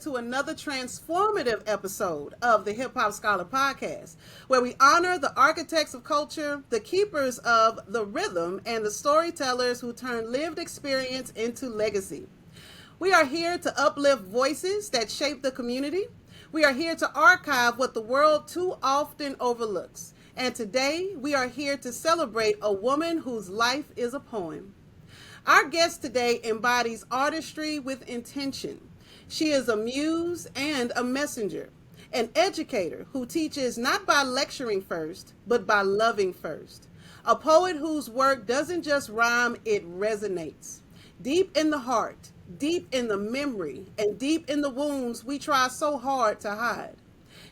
to another transformative episode of the Hip Hop Scholar Podcast, where we honor the architects of culture, the keepers of the rhythm, and the storytellers who turn lived experience into legacy. We are here to uplift voices that shape the community. We are here to archive what the world too often overlooks. And today, we are here to celebrate a woman whose life is a poem. Our guest today embodies artistry with intention. She is a muse and a messenger, an educator who teaches not by lecturing first, but by loving first. A poet whose work doesn't just rhyme, it resonates. Deep in the heart, deep in the memory, and deep in the wounds we try so hard to hide.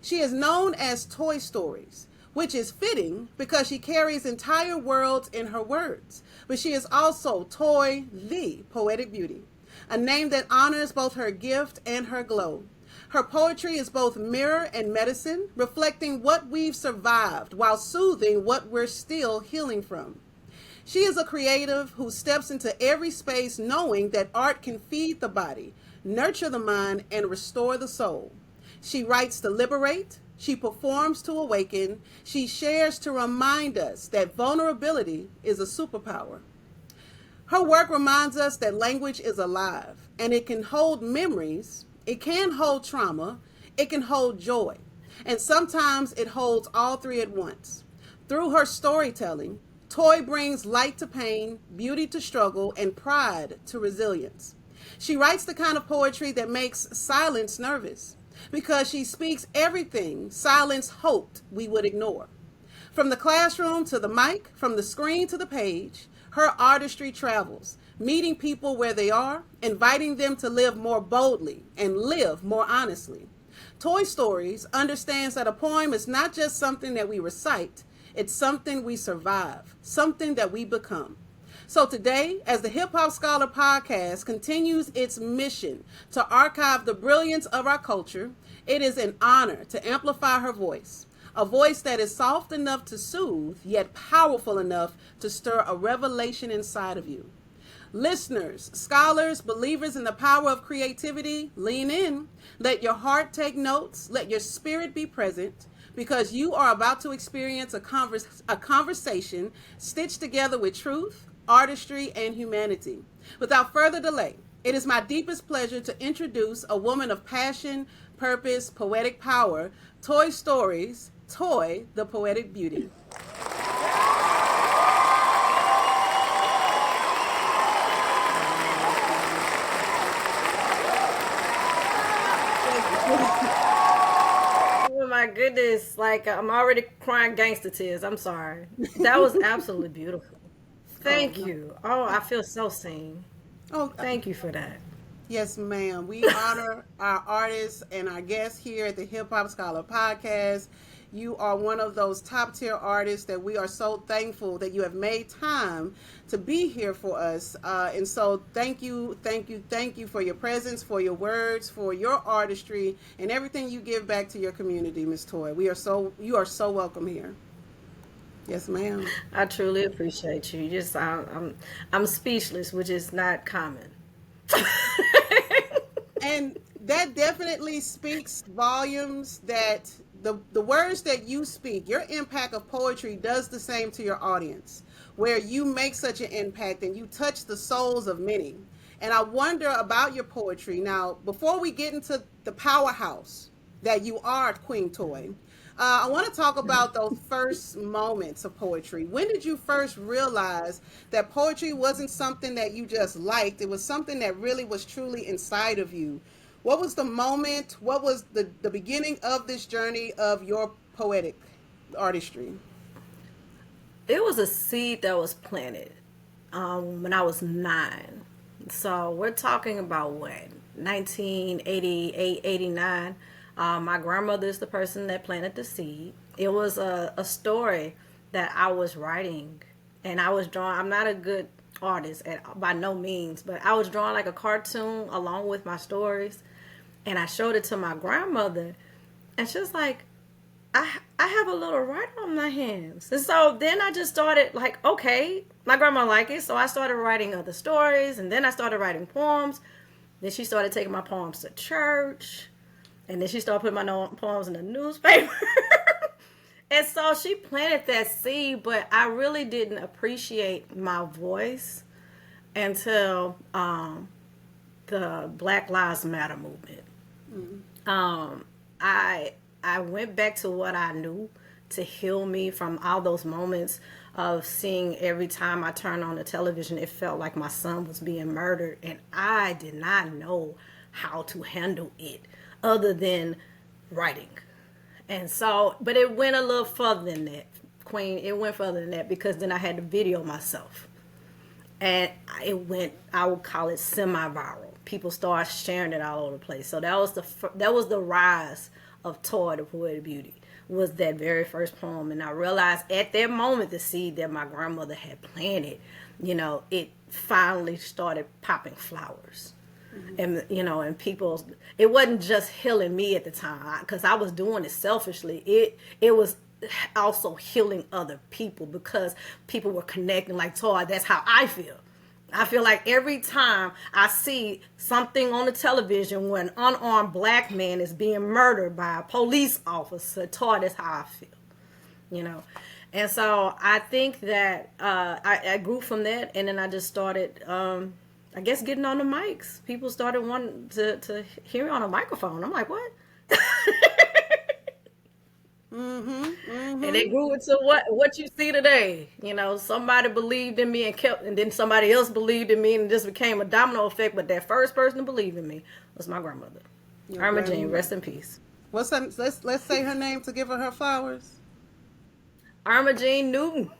She is known as Toi Stories, which is fitting because she carries entire worlds in her words. But she is also Toi the Poetic Beauty, a name that honors both her gift and her glow. Her poetry is both mirror and medicine, reflecting what we've survived while soothing what we're still healing from. She is a creative who steps into every space knowing that art can feed the body, nurture the mind, and restore the soul. She writes to liberate, she performs to awaken, she shares to remind us that vulnerability is a superpower. Her work reminds us that language is alive, and it can hold memories, it can hold trauma, it can hold joy, and sometimes it holds all three at once. Through her storytelling, Toi brings light to pain, beauty to struggle, and pride to resilience. She writes the kind of poetry that makes silence nervous, because she speaks everything silence hoped we would ignore. From the classroom to the mic, from the screen to the page, her artistry travels, meeting people where they are, inviting them to live more boldly and live more honestly. Toi Stories understands that a poem is not just something that we recite, it's something we survive, something that we become. So today, as the Hip Hop Scholar Podcast continues its mission to archive the brilliance of our culture, it is an honor to amplify her voice, a voice that is soft enough to soothe, yet powerful enough to stir a revelation inside of you. Listeners, scholars, believers in the power of creativity, lean in. Let your heart take notes. Let your spirit be present, because you are about to experience a conversation stitched together with truth, artistry, and humanity. Without further delay, it is my deepest pleasure to introduce a woman of passion, purpose, poetic power, Toi Stories, Toi the Poetic Beauty. Oh my goodness, like I'm already crying gangster tears. I'm sorry. That was absolutely beautiful. Thank you. Oh, I feel so seen. Oh, Thank you for that. yes, ma'am. We honor our artists and our guests here at the Hip Hop Scholar Podcast. You are one of those top tier artists that we are so thankful that you have made time to be here for us. And so thank you, thank you, thank you for your presence, for your words, for your artistry, and everything you give back to your community, Miss Toi. You are so welcome here. Yes, ma'am. I truly appreciate you. Just I'm speechless, which is not common. And that definitely speaks volumes that the words that you speak, your impact of poetry does the same to your audience, where you make such an impact and you touch the souls of many. And I wonder about your poetry. Now, before we get into the powerhouse that you are, Queen Toi, I want to talk about those first moments of poetry. When did you first realize that poetry wasn't something that you just liked? It was something that really was truly inside of you. What was the moment? What was the beginning of this journey of your poetic artistry? It was a seed that was planted when I was 9. So we're talking about what, 1988, 89. My grandmother is the person that planted the seed. It was a story that I was writing, and I was drawing. I'm not a good artist by no means, but I was drawing like a cartoon along with my stories, and I showed it to my grandmother, and she was like, I have a little writing on my hands. And so then I just started like, okay, my grandma liked it. So I started writing other stories, and then I started writing poems. Then she started taking my poems to church. And then she started putting my poems in the newspaper. And so she planted that seed, but I really didn't appreciate my voice until the Black Lives Matter movement. I went back to what I knew to heal me from all those moments of seeing every time I turned on the television, it felt like my son was being murdered, and I did not know how to handle it other than writing. And so, but it went a little further than that, Queen. It went further than that because then I had to video myself. And it went, I would call it semi-viral. People started sharing it all over the place. So that was the rise of Toi the Poetic Beauty, was that very first poem. And I realized at that moment the seed that my grandmother had planted, it finally started popping flowers. And and people, it wasn't just healing me at the time because I was doing it selfishly. It was also healing other people because people were connecting like, Toi, that's how I feel. I feel like every time I see something on the television where an unarmed black man is being murdered by a police officer, Toi, that's how I feel. And so I think that I grew from that, and then I just started I guess getting on the mics. People started wanting to hear me on a microphone. I'm like, what? And it grew into what you see today. Somebody believed in me and then somebody else believed in me, and it just became a domino effect. But that first person to believe in me was my grandmother. Irma Jean, rest in peace. Let's say her name to give her flowers. Irma Jean Newton.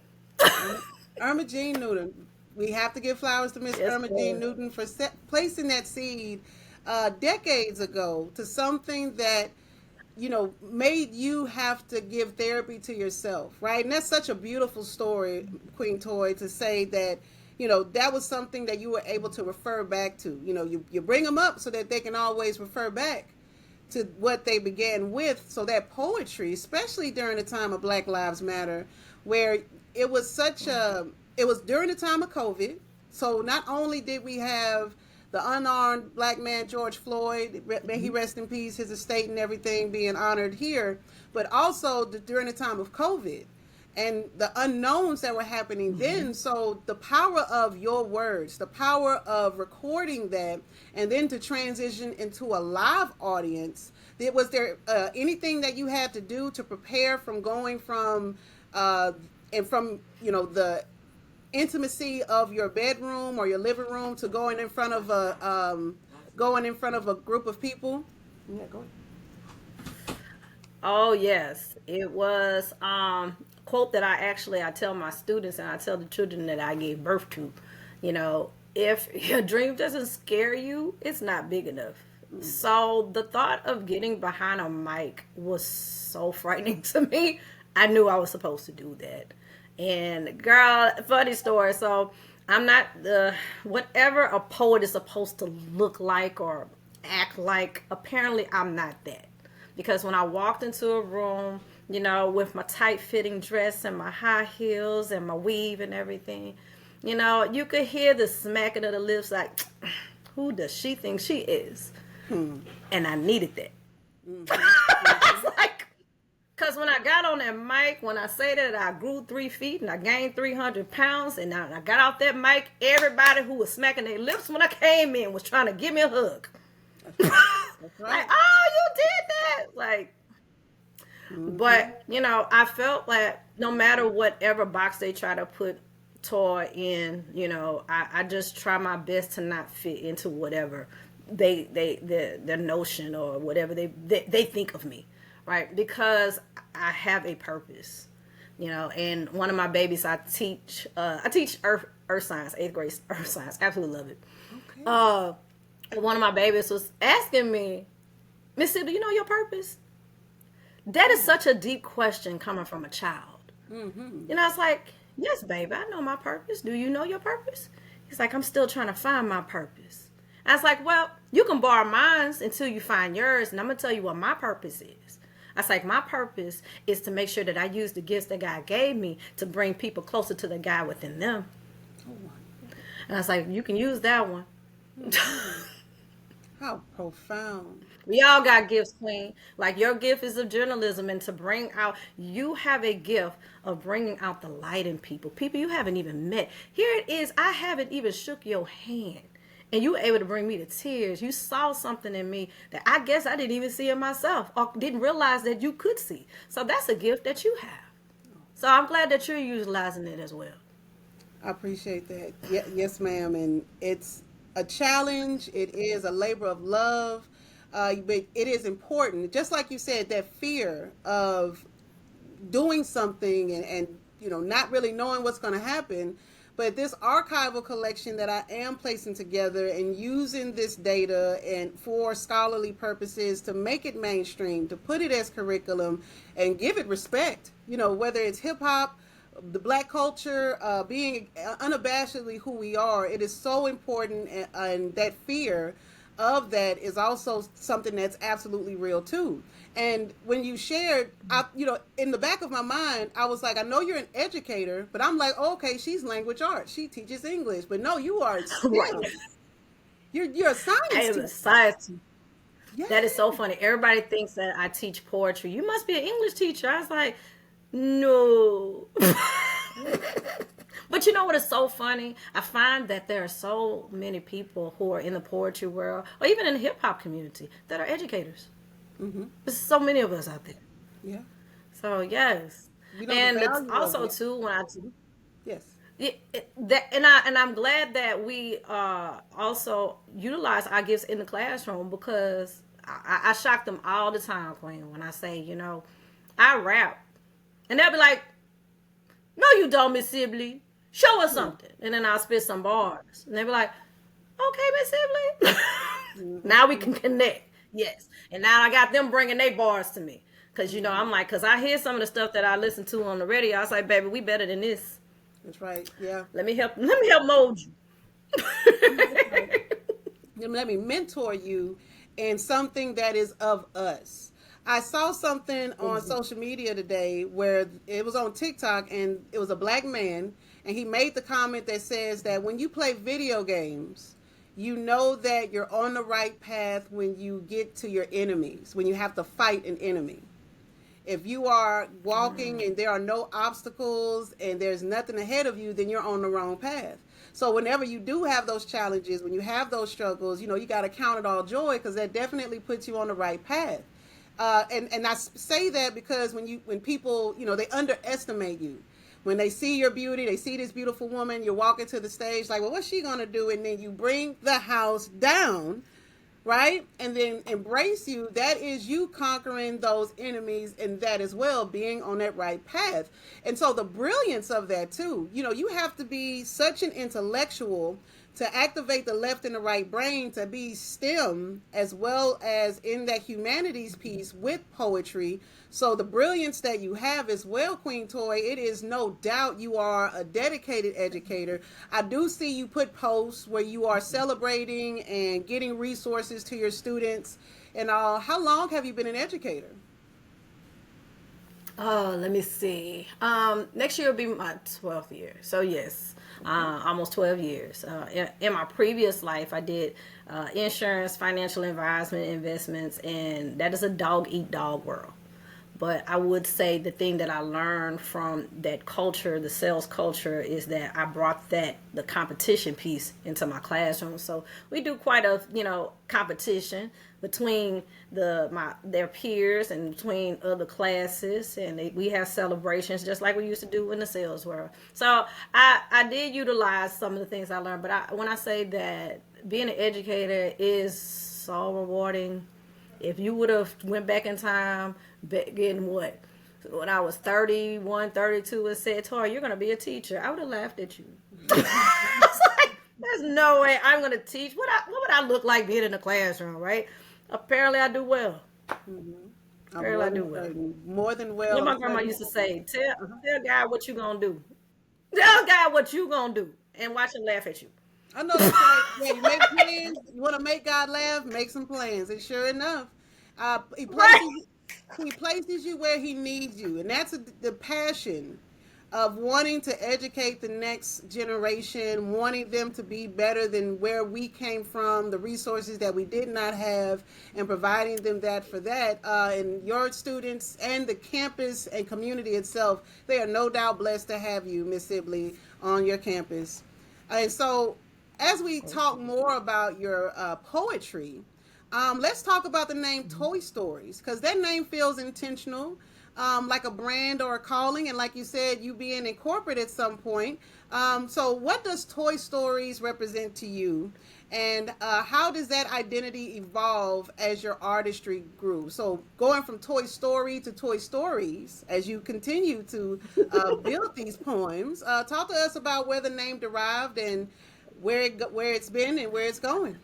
Irma Jean Newton. We have to give flowers to Miss Irma Jean Newton for placing that seed decades ago to something that, made you have to give therapy to yourself, right? And that's such a beautiful story, Queen Toi, to say that, that was something that you were able to refer back to. You bring them up so that they can always refer back to what they began with. So that poetry, especially during the time of Black Lives Matter, where it was it was during the time of COVID. So not only did we have the unarmed black man, George Floyd, may he rest in peace, his estate and everything being honored here, but also during the time of COVID and the unknowns that were happening then. So the power of your words, the power of recording that, and then to transition into a live audience, was there anything that you had to do to prepare from going from the intimacy of your bedroom or your living room to going in front of a group of people? Yeah, go ahead. Oh yes, it was quote that I tell my students and I tell the children that I gave birth to. If your dream doesn't scare you, it's not big enough. So the thought of getting behind a mic was so frightening to me. I knew I was supposed to do that. And girl, funny story. So I'm not whatever a poet is supposed to look like or act like. Apparently, I'm not that. Because when I walked into a room, with my tight fitting dress and my high heels and my weave and everything, you could hear the smacking of the lips like, who does she think she is? And I needed that. It's like, because when I got on that mic, when I say that I grew 3 feet and I gained 300 pounds, and I got off that mic, everybody who was smacking their lips when I came in was trying to give me a hug. That's right. Like, oh, you did that. Like, but, I felt like no matter whatever box they try to put Toi in, I just try my best to not fit into whatever their notion or whatever they think of me. Right, because I have a purpose, and one of my babies I teach earth science, 8th grade earth science, absolutely love it. Okay. One of my babies was asking me, Missy, do you know your purpose? That is such a deep question coming from a child. It's like, yes, baby, I know my purpose. Do you know your purpose? He's like, I'm still trying to find my purpose. I was like, well, you can borrow mine until you find yours, and I'm gonna tell you what my purpose is. I was like, my purpose is to make sure that I use the gifts that God gave me to bring people closer to the God within them. And I was like, you can use that one. How profound. We all got gifts, Queen. Like your gift is of journalism, and to bring out, you have a gift of bringing out the light in people. People you haven't even met. Here it is. I haven't even shook your hand. And you were able to bring me to tears. You saw something in me that I guess I didn't even see in myself or didn't realize that you could see. So that's a gift that you have. So I'm glad that you're utilizing it as well. I appreciate that. Yes, ma'am. And it's a challenge. It is a labor of love. But it is important, just like you said, that fear of doing something and not really knowing what's going to happen. But this archival collection that I am placing together and using this data and for scholarly purposes to make it mainstream, to put it as curriculum and give it respect, whether it's hip hop, the black culture, being unabashedly who we are, it is so important. And that fear of that is also something that's absolutely real too. And when you shared, in the back of my mind, I was like, I know you're an educator, but I'm like, oh, okay, she's language arts. She teaches English. But no, you are STEM. Right. You're a science I am teacher. a science teacher. Yeah. That is so funny. Everybody thinks that I teach poetry. You must be an English teacher. I was like, no. But you know what is so funny? I find that there are so many people who are in the poetry world or even in the hip hop community that are educators. Mm-hmm. There's so many of us out there. Yeah. So yes, You know and the it's value of also it. too when I Yes. and I'm glad that we also utilize our gifts in the classroom because I shock them all the time, Queen, when I say, I rap. And they'll be like, no, you don't, Miss Sibley. Show us something. And then I'll spit some bars. And they'll be like, okay, Miss Sibley. Now we can connect. Yes. And now I got them bringing their bars to me. Because, I'm like, because I hear some of the stuff that I listen to on the radio. I was like, baby, we better than this. That's right. Yeah. Let me help mold you. Let me mentor you in something that is of us. I saw something on social media today where it was on TikTok and it was a black man and he made the comment that says that when you play video games, you know that you're on the right path when you get to your enemies, when you have to fight an enemy. If you are walking and there are no obstacles and there's nothing ahead of you, then you're on the wrong path. So whenever you do have those challenges, when you have those struggles, you got to count it all joy because that definitely puts you on the right path. And I say that because when people, they underestimate you. When they see your beauty, they see this beautiful woman, you're walking to the stage like, well, what's she going to do? And then you bring the house down, right? And then embrace you. That is you conquering those enemies and that as well, being on that right path. And so the brilliance of that too, you have to be such an intellectual to activate the left and the right brain to be STEM as well as in that humanities piece with poetry. So the brilliance that you have as well, Queen Toi, it is no doubt you are a dedicated educator. I do see you put posts where you are celebrating and getting resources to your students and all. How long have you been an educator? Oh, let me see. Next year will be my 12th year. So yes, almost 12 years. In my previous life, I did insurance, financial advisement, investments, and that is a dog eat dog world. But I would say the thing that I learned from that culture, the sales culture, is that I brought the competition piece into my classroom. So we do quite a, competition between their peers and between other classes. And we have celebrations just like we used to do in the sales world. So I did utilize some of the things I learned. But when I say that being an educator is so rewarding, if you would have went back in time, back in when I was 31, 32, and said, Toi, you're going to be a teacher, I would have laughed at you. I was like, there's no way I'm going to teach. What would I look like being in the classroom, right? Apparently I do well. Mm-hmm. Apparently I do well. More than well. What my grandma used to say, tell God what you going to do. Tell God what you going to do and watch him laugh at you. I know that's right. Yeah, you make plans. You want to make God laugh, make some plans. And sure enough, he Right. places he places you where he needs you, and that's the passion of wanting to educate the next generation, wanting them to be better than where we came from, the resources that we did not have, and providing them that for that. And your students and the campus and community itself, they are no doubt blessed to have you, Miss Sibley, on your campus. And so, as we talk more about your poetry, let's talk about the name Toi Stories, because that name feels intentional, like a brand or a calling, and like you said, you being in corporate at some point. So, what does Toi Stories represent to you, and how does that identity evolve as your artistry grew? So, going from Toi Story to Toi Stories, as you continue to build these poems, talk to us about where the name derived and where it's been and where it's going.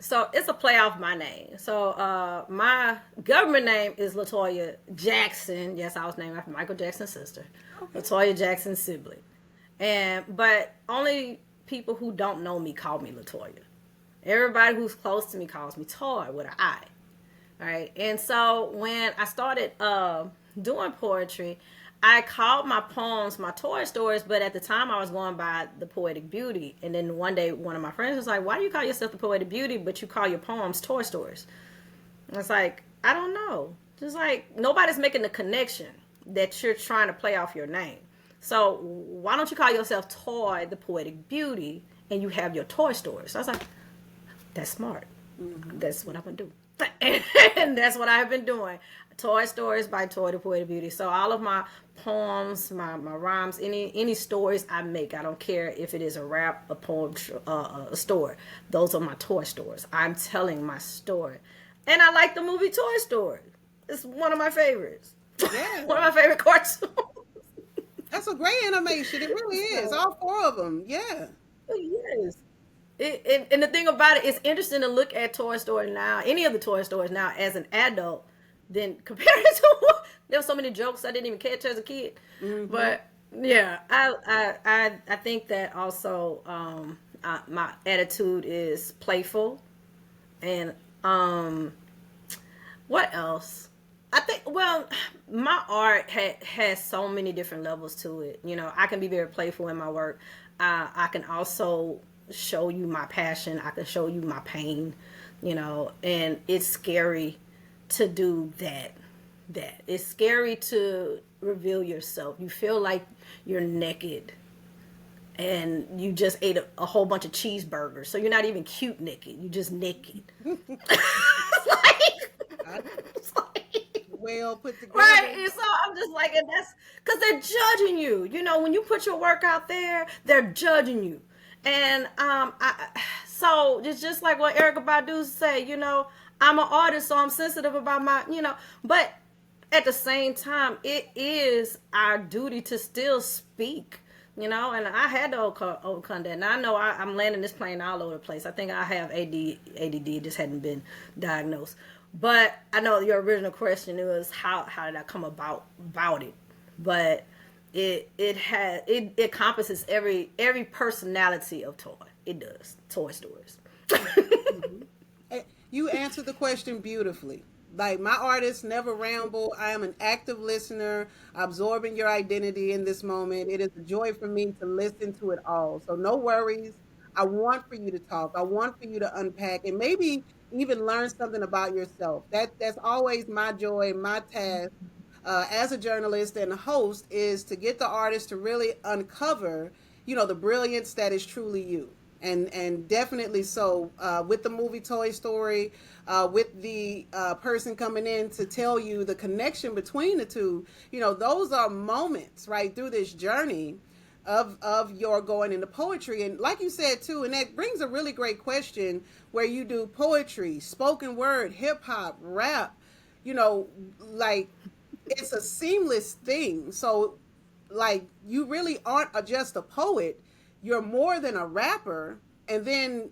So it's a play off my name. So my government name is Latoya Jackson. Yes, I was named after Michael Jackson's sister, okay. Latoya Jackson Sibley. But only people who don't know me call me Latoya. Everybody who's close to me calls me Toi with an I. All right. And so when I started doing poetry, I called my poems my Toi Stories, but at the time I was going by the Poetic Beauty. And then one day one of my friends was like, why do you call yourself the Poetic Beauty, but you call your poems Toi Stories? And it's like, I don't know. Just like, nobody's making the connection that you're trying to play off your name. So why don't you call yourself Toi the Poetic Beauty and you have your Toi Stories? So I was like, that's smart. Mm-hmm. That's what I'm going to do. And that's what I've been doing. Toi Stories by Toi the Poetic Beauty. So all of my poems, my rhymes, any stories I make, I don't care if it is a rap, a poem, a story. Those are my Toi Stories. I'm telling my story. And I like the movie Toi Story. It's one of my favorites. Yeah. One of my favorite cartoons. That's a great animation. It really is. All four of them. Yeah. It is. And the thing about it, it's interesting to look at Toi Story now, any of the Toi Stories now as an adult, then compare it to there were so many jokes I didn't even catch as a kid. Mm-hmm. But yeah, I think that also my attitude is playful, and what else? I think, well, my art has so many different levels to it. You know, I can be very playful in my work. I can also show you my passion. I can show you my pain, you know, and it's scary to do that. It's scary to reveal yourself. You feel like you're naked and you just ate a whole bunch of cheeseburgers. So you're not even cute naked. You're just naked. It's like well put together. Right. And so I'm just like, and that's because they're judging you. You know, when you put your work out there, they're judging you. And so it's just like what Erykah Badu say, you know, I'm an artist, so I'm sensitive about my, you know, but at the same time, it is our duty to still speak, you know, and I had to overcome that. And I know I'm landing this plane all over the place. I think I have ADD, just hadn't been diagnosed. But I know your original question was how did I come about it? But it encompasses every personality of Toi. It does. Toi Stories. Mm-hmm. You answered the question beautifully. Like, my artists never ramble. I am an active listener, absorbing your identity in this moment. It is a joy for me to listen to it all. So no worries. I want for you to talk. I want for you to unpack and maybe even learn something about yourself. That's always my joy, my task as a journalist and a host, is to get the artist to really uncover, you know, the brilliance that is truly you. And definitely so with the movie Toi Story, with the person coming in to tell you the connection between the two, you know, those are moments right through this journey of your going into poetry. And like you said too, and that brings a really great question, where you do poetry, spoken word, hip hop, rap, you know, like it's a seamless thing. So like you really aren't just a poet, you're more than a rapper. And then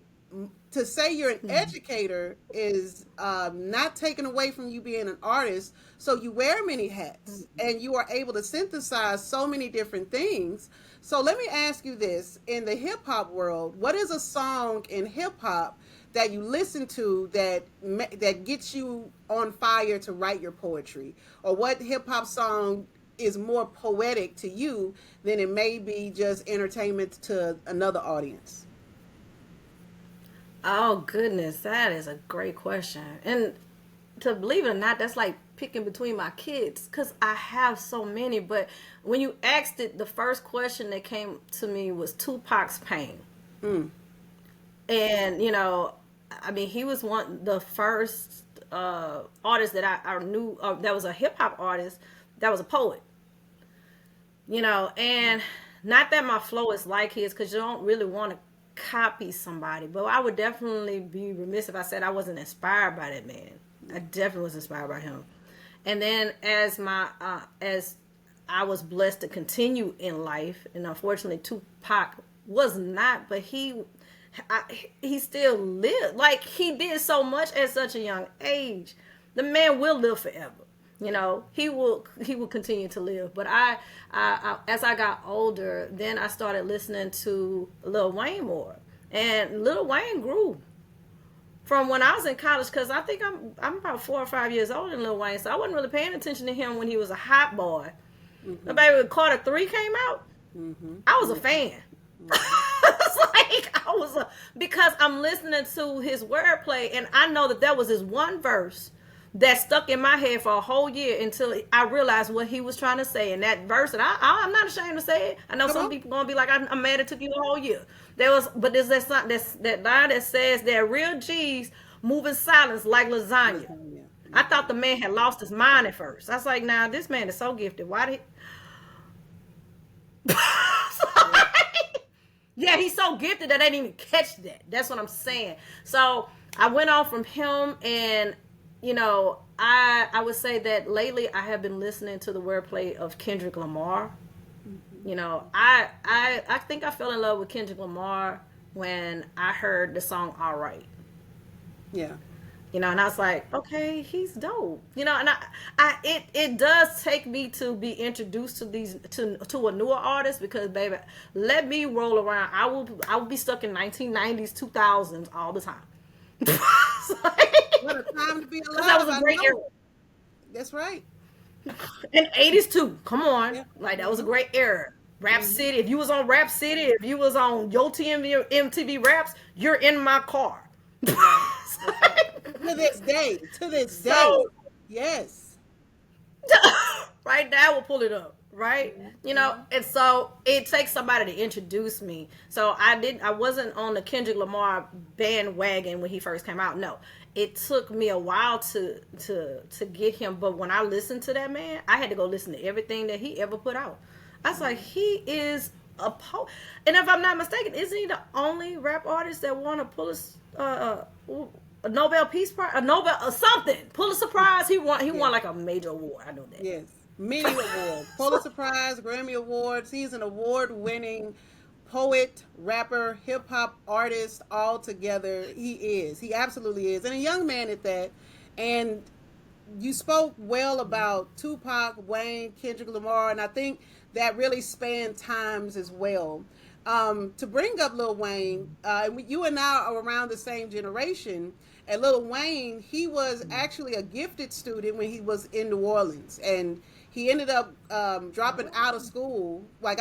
to say you're an educator is not taken away from you being an artist. So you wear many hats and you are able to synthesize so many different things. So let me ask you this: in the hip hop world, what is a song in hip hop that you listen to that gets you on fire to write your poetry? Or what hip hop song is more poetic to you than it may be just entertainment to another audience? Oh goodness, that is a great question. And to believe it or not, that's like picking between my kids because I have so many. But when you asked it, the first question that came to me was Tupac's Pain. Mm. And I mean, he was one the first artist that I knew that was a hip hop artist that was a poet. And not that my flow is like his, because you don't really want to copy somebody, but I would definitely be remiss if I said I wasn't inspired by that man. I definitely was inspired by him. And then as I was blessed to continue in life, and unfortunately Tupac was not, but he still lived. Like, he did so much at such a young age. The man will live forever. He will continue to live. But I as I got older, then I started listening to Lil Wayne more, and Lil Wayne grew from when I was in college, because I think I'm about 4 or 5 years older than Lil Wayne, so I wasn't really paying attention to him when he was a hot boy. Mm-hmm. The baby when Carter 3 came out, Mm-hmm. I was a fan. It's like because I'm listening to his wordplay, and I know that was his one verse that stuck in my head for a whole year until I realized what he was trying to say. And that verse, and I'm not ashamed to say it. I know some people gonna be like, I'm mad it took you a whole year. But there's that line that says that real G's move in silence like lasagna. Yeah. I thought the man had lost his mind at first. I was like, nah, this man is so gifted. Why did he... Yeah, he's so gifted that I didn't even catch that. That's what I'm saying. So I went on from him, and I would say that lately I have been listening to the wordplay of Kendrick Lamar. I think I fell in love with Kendrick Lamar when I heard the song All Right. Yeah. And I was like, okay, he's dope. And it does take me to be introduced to to a newer artist, because baby, let me roll around. I will be stuck in 1990s, 2000s all the time. What a time to be alive. That was a great era. That's right. And 80s too. Come on. Yeah. Like, that was a great era. Rap City. If you was on Rap City, if you was on Yo MTV Raps, you're in my car. To this day. So, yes. Right now, we'll pull it up. Right. And so it takes somebody to introduce me. So I wasn't on the Kendrick Lamar bandwagon when he first came out. No, it took me a while to get him. But when I listened to that man, I had to go listen to everything that he ever put out. I was like, he is a poet. And if I'm not mistaken, isn't he the only rap artist that won a a Nobel Peace Prize, a Nobel or something, Pulitzer Prize? He won like a major award. I know that. Yes. Many awards. Pulitzer Prize, Grammy Awards. He's an award-winning poet, rapper, hip-hop artist all together. He absolutely is, and a young man at that. And you spoke well about Tupac, Wayne, Kendrick Lamar, and I think that really spanned times as well. To bring up Lil Wayne, you and I are around the same generation. And Lil Wayne, he was actually a gifted student when he was in New Orleans, and he ended up dropping out of school. Like,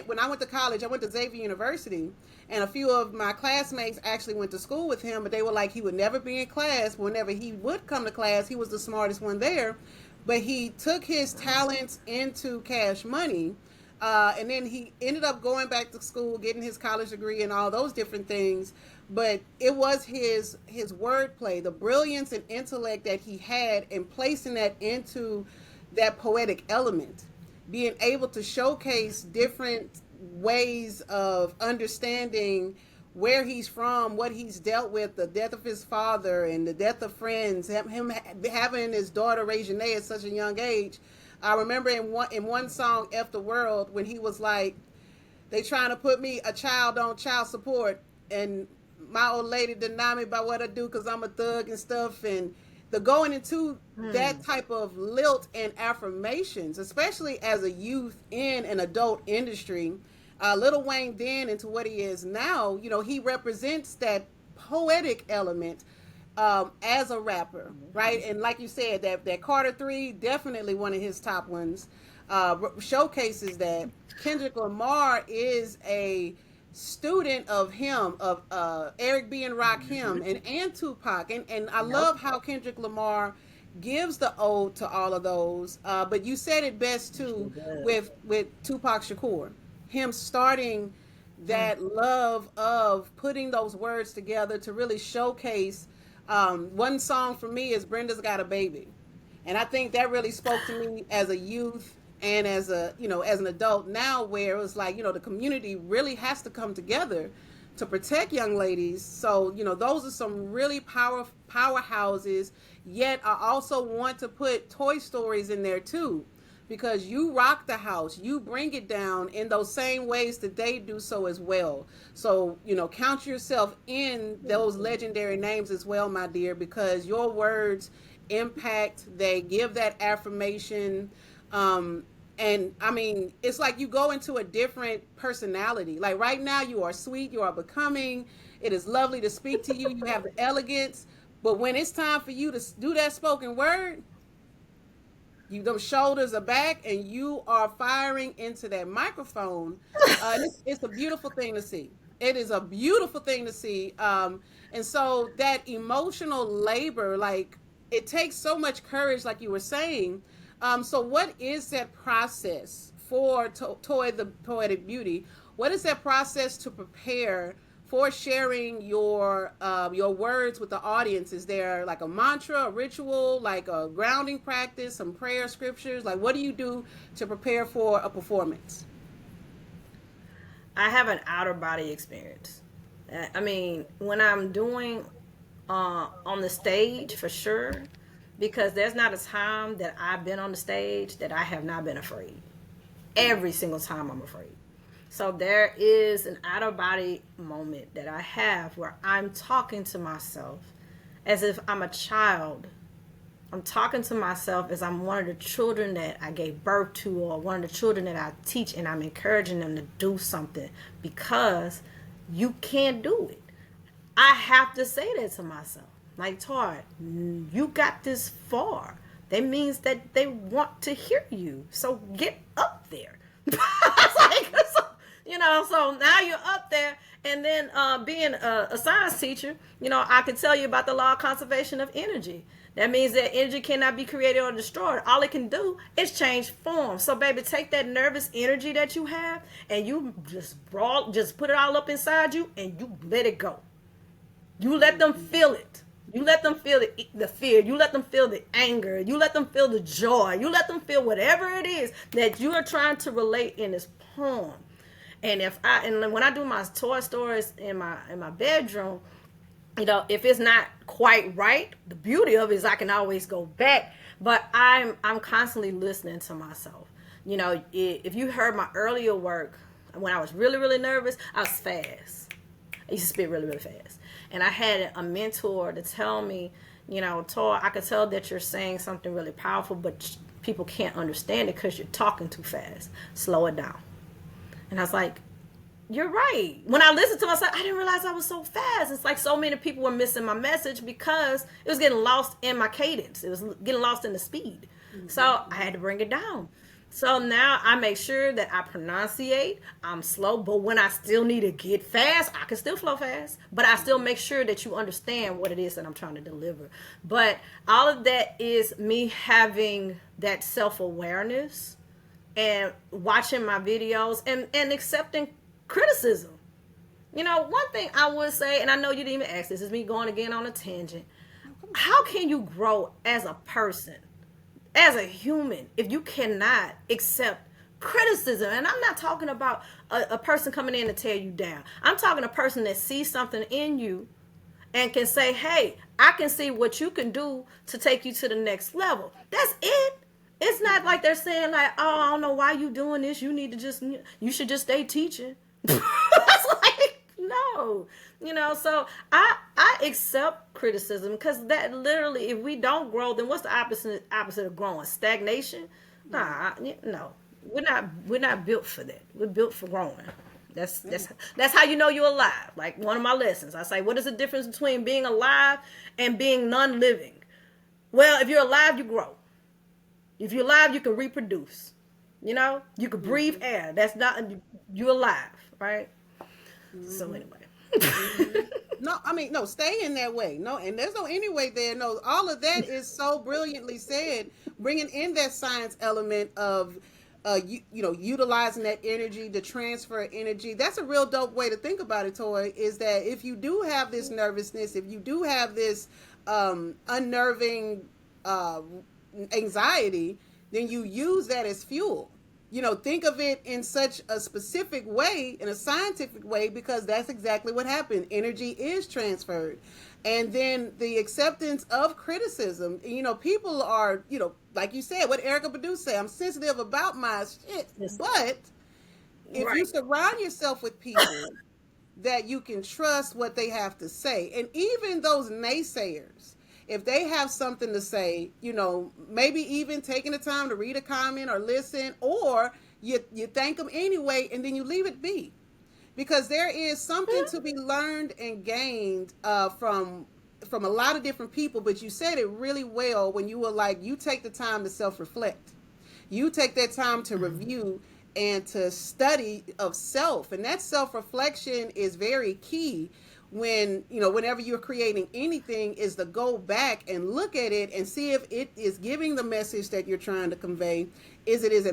when I went to college, I went to Xavier University, and a few of my classmates actually went to school with him, but they were like, he would never be in class. Whenever he would come to class, he was the smartest one there, but he took his talents into Cash Money, and then he ended up going back to school, getting his college degree and all those different things. But it was his wordplay, the brilliance and intellect that he had, and placing that into that poetic element, being able to showcase different ways of understanding where he's from, what he's dealt with, the death of his father and the death of friends, him having his daughter Reginae at such a young age. I remember in one song, F the World, when he was like, they trying to put me, a child, on child support, and my old lady deny me by what I do because I'm a thug and stuff. And the going into that type of lilt and affirmations, especially as a youth in an adult industry, Lil Wayne then into what he is now, he represents that poetic element as a rapper, right? And like you said, that Carter 3, definitely one of his top ones. showcases that Kendrick Lamar is a student of him, of Eric B. and Rakim, and Tupac. And I Yep. love how Kendrick Lamar gives the ode to all of those. But you said it best Sure too does. with Tupac Shakur, him starting Mm. that love of putting those words together to really showcase. One song for me is Brenda's Got a Baby, and I think that really spoke to me as a youth and as a, as an adult now, where it was like, the community really has to come together to protect young ladies. So, those are some really powerhouses. Yet I also want to put Toi Stories in there too, because you rock the house, you bring it down in those same ways that they do so as well. So, count yourself in those legendary names as well, my dear, because your words impact, they give that affirmation. And I mean, it's like you go into a different personality. Like right now, you are sweet, you are becoming. It is lovely to speak to you. You have the elegance. But when it's time for you to do that spoken word, you, those shoulders are back and you are firing into that microphone. And it's a beautiful thing to see. It is a beautiful thing to see. And so that emotional labor, like, it takes so much courage, like you were saying. So what is that process for Toi the Poetic Beauty? What is that process to prepare for sharing your words with the audience? Is there like a mantra, a ritual, like a grounding practice, some prayer scriptures? Like, what do you do to prepare for a performance? I have an outer body experience. I mean, when I'm doing on the stage, for sure, because there's not a time that I've been on the stage that I have not been afraid. Every single time I'm afraid. So there is an out of body moment that I have where I'm talking to myself as if I'm a child. I'm talking to myself as I'm one of the children that I gave birth to, or one of the children that I teach, and I'm encouraging them to do something because you can't do it. I have to say that to myself. Like, Todd, you got this far. That means that they want to hear you. So get up there. It's like, so now you're up there. And then being a science teacher, I can tell you about the law of conservation of energy. That means that energy cannot be created or destroyed. All it can do is change form. So, baby, take that nervous energy that you have and you just put it all up inside you and you let it go. You let them feel it. You let them feel the fear. You let them feel the anger. You let them feel the joy. You let them feel whatever it is that you are trying to relate in this poem. And when I do my Toi Stories in my bedroom, if it's not quite right, the beauty of it is I can always go back. But I'm constantly listening to myself. If you heard my earlier work, when I was really, really nervous, I was fast. I used to spit really, really fast. And I had a mentor to tell me, Toi, I could tell that you're saying something really powerful, but people can't understand it because you're talking too fast. Slow it down. And I was like, you're right. When I listened to myself, I didn't realize I was so fast. It's like so many people were missing my message because it was getting lost in my cadence. It was getting lost in the speed. Mm-hmm. So I had to bring it down. So now I make sure that I pronunciate, I'm slow, but when I still need to get fast, I can still flow fast, but I still make sure that you understand what it is that I'm trying to deliver. But all of that is me having that self-awareness and watching my videos and accepting criticism. One thing I would say, and I know you didn't even ask this, is me going again on a tangent. How can you grow as a person, as a human, if you cannot accept criticism? And I'm not talking about a person coming in to tear you down. I'm talking a person that sees something in you and can say, hey, I can see what you can do to take you to the next level. That's it. It's not like they're saying like, oh, I don't know why you doing this. You should just stay teaching. It's like, no. So I accept criticism because that literally, if we don't grow, then what's the opposite of growing? Stagnation? No. We're not built for that. We're built for growing. That's how you know you're alive. Like one of my lessons, I say, what is the difference between being alive and being non-living? Well, if you're alive, you grow. If you're alive, you can reproduce. You could breathe air. That's not, you alive, right? So Mm-hmm. anyway. Mm-hmm. No, I mean, no, stay in that way. No, and there's no anyway there. No, all of that is so brilliantly said, bringing in that science element of, utilizing that energy, the transfer of energy. That's a real dope way to think about it, Toy, is that if you do have this nervousness, if you do have this unnerving uh, anxiety, then you use that as fuel. Think of it in such a specific way, in a scientific way, because that's exactly what happened. Energy is transferred. And then the acceptance of criticism. People are, like you said, what Erica Badu said, I'm sensitive about my shit. Yes. But if you Right. surround yourself with people that you can trust what they have to say, and even those naysayers, if they have something to say, maybe even taking the time to read a comment or listen, or you thank them anyway, and then you leave it be, because there is something to be learned and gained from a lot of different people. But you said it really well when you were like, you take the time to self-reflect, you take that time to review and to study of self, and that self-reflection is very key whenever you're creating anything, is to go back and look at it and see if it is giving the message that you're trying to convey. Is it as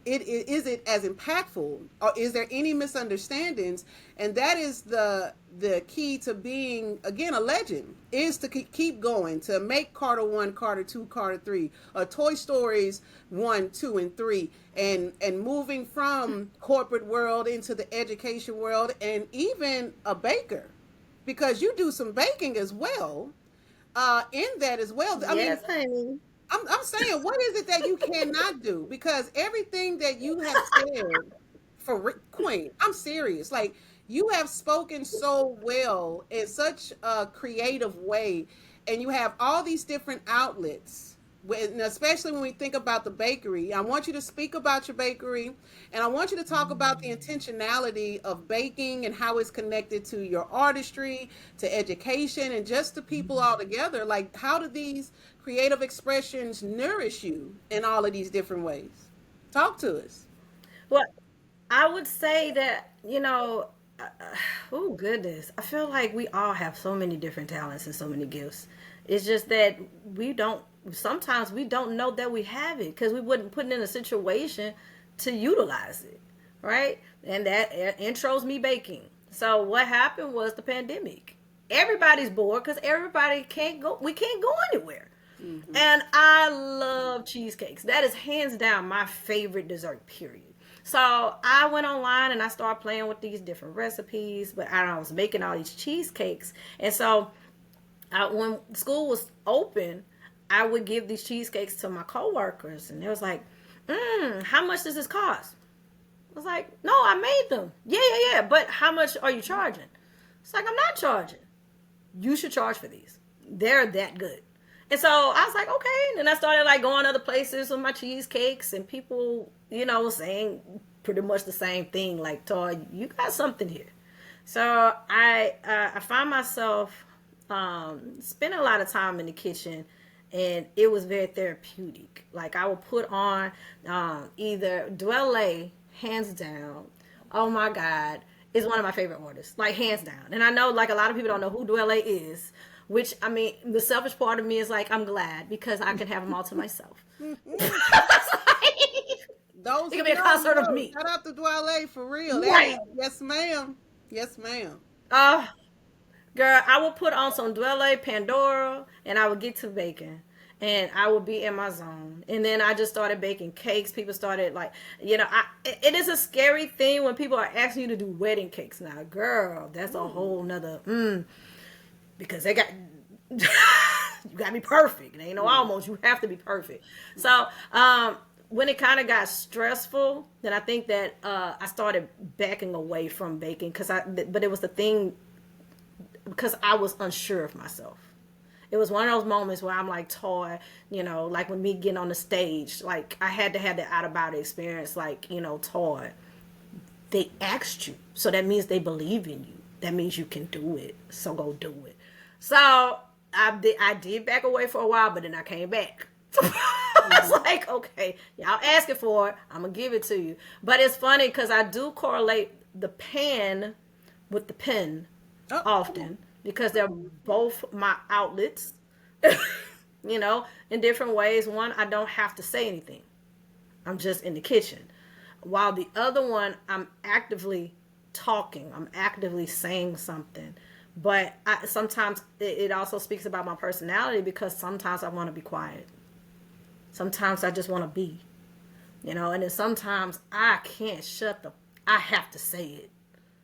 impactful, or is there any misunderstandings? And that is the key to being, again, a legend, is to keep going, to make Carter 1, Carter 2, Carter 3, or Toi Stories 1, 2, and 3, and moving from corporate world into the education world, and even a baker, because you do some baking as well, in that as well. I mean, Yes, honey. I'm saying, what is it that you cannot do? Because everything that you have said, Queen, I'm serious. Like, you have spoken so well in such a creative way, and you have all these different outlets. And especially when we think about the bakery, I want you to speak about your bakery, and I want you to talk about the intentionality of baking and how it's connected to your artistry, to education, and just to people all together. Like, how do these creative expressions nourish you in all of these different ways? Talk to us. Well, I would say that, oh goodness, I feel like we all have so many different talents and so many gifts. It's just that sometimes we don't know that we have it because we wouldn't put it in a situation to utilize it, right? And that intros me baking. So what happened was the pandemic. Everybody's bored because everybody can't go. We can't go anywhere. Mm-hmm. And I love cheesecakes. That is hands down my favorite dessert, period. So I went online and I started playing with these different recipes, but I was making all these cheesecakes. And so when school was open, I would give these cheesecakes to my coworkers, and they was like, how much does this cost? I was like, no, I made them. Yeah. But how much are you charging? It's like, I'm not charging. You should charge for these. They're that good. And so I was like, okay. And then I started like going other places with my cheesecakes, and people, saying pretty much the same thing. Like, Toy, you got something here. So I find myself spending a lot of time in the kitchen, and it was very therapeutic. Like, I would put on either Dwelle, hands down. Oh my God, is one of my favorite artists, like hands down. And I know like a lot of people don't know who Dwelle is, which, I mean, the selfish part of me is like, I'm glad because I can have them all to myself. Those It who could be a concert of know, me. shout out to Dwelle for real. Right. Yes, ma'am. Yes, ma'am. Uh, Girl, I would put on some Dwelle, Pandora, and I would get to baking. And I would be in my zone. And then I just started baking cakes. People started like, it is a scary thing when people are asking you to do wedding cakes now. Girl, that's a whole nother, because they got, you got to be perfect. It ain't no almost, you have to be perfect. So, when it kind of got stressful, then I think that I started backing away from baking but it was the thing, because I was unsure of myself. It was one of those moments where I'm like, Toy, like when me getting on the stage, like I had to have the out of body experience, like, Toy, they asked you. So that means they believe in you. That means you can do it. So go do it. So I did back away for a while, but then I came back. It's like, okay, y'all asking for it, I'm gonna give it to you. But it's funny because I do correlate the pen with the pen often because they're both my outlets, in different ways. One, I don't have to say anything. I'm just in the kitchen. While the other one, I'm actively talking. I'm actively saying something. But sometimes it also speaks about my personality because sometimes I want to be quiet. Sometimes I just want to be, and then sometimes I can't I have to say it.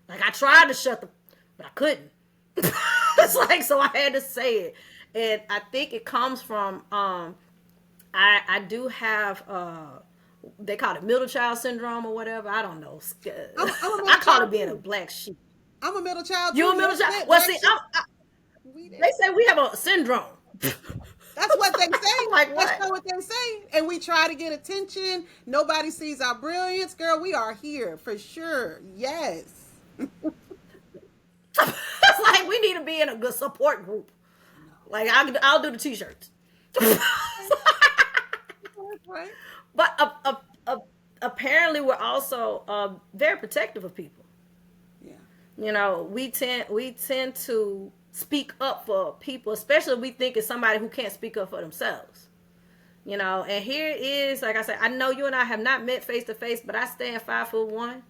Like I tried to but I couldn't. It's like, so I had to say it. And I think it comes from, I do have, they call it middle child syndrome or whatever. I don't know. I call it being a black sheep. I'm a middle child too. You a middle child? Well, see, they say we have a syndrome. That's what they say. Like, what? That's what they say. And we try to get attention. Nobody sees our brilliance. Girl, we are here for sure. Yes. It's like we need to be in a good support group. Like I'll do the t-shirts. Right. But apparently we're also very protective of people. Yeah. We tend to speak up for people, especially if we think it's somebody who can't speak up for themselves. And here it is, like I said, I know you and I have not met face to face, but I stand 5'1"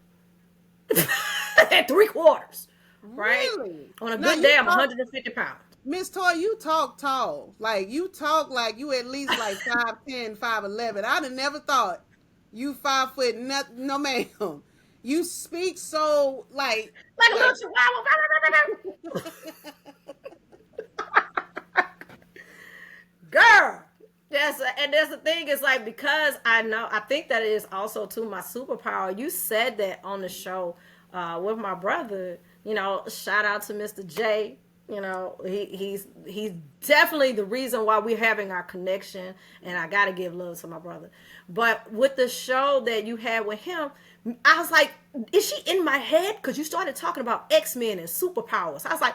at 3/4. Right? Really? On a good day, I'm 150 pounds. Miss Toi, you talk tall. Like, you talk like you at least like 5'10", 5'11". I'd have never thought you 5 foot, no ma'am. You speak so like a little chihuahua. Girl. And that's the thing is like, because I think that it is also too my superpower. You said that on the show with my brother, shout out to Mr. J. He's definitely the reason why we're having our connection, and I gotta give love to my brother. But with the show that you had with him, I was like, is she in my head? Because you started talking about X-Men and superpowers. I was like,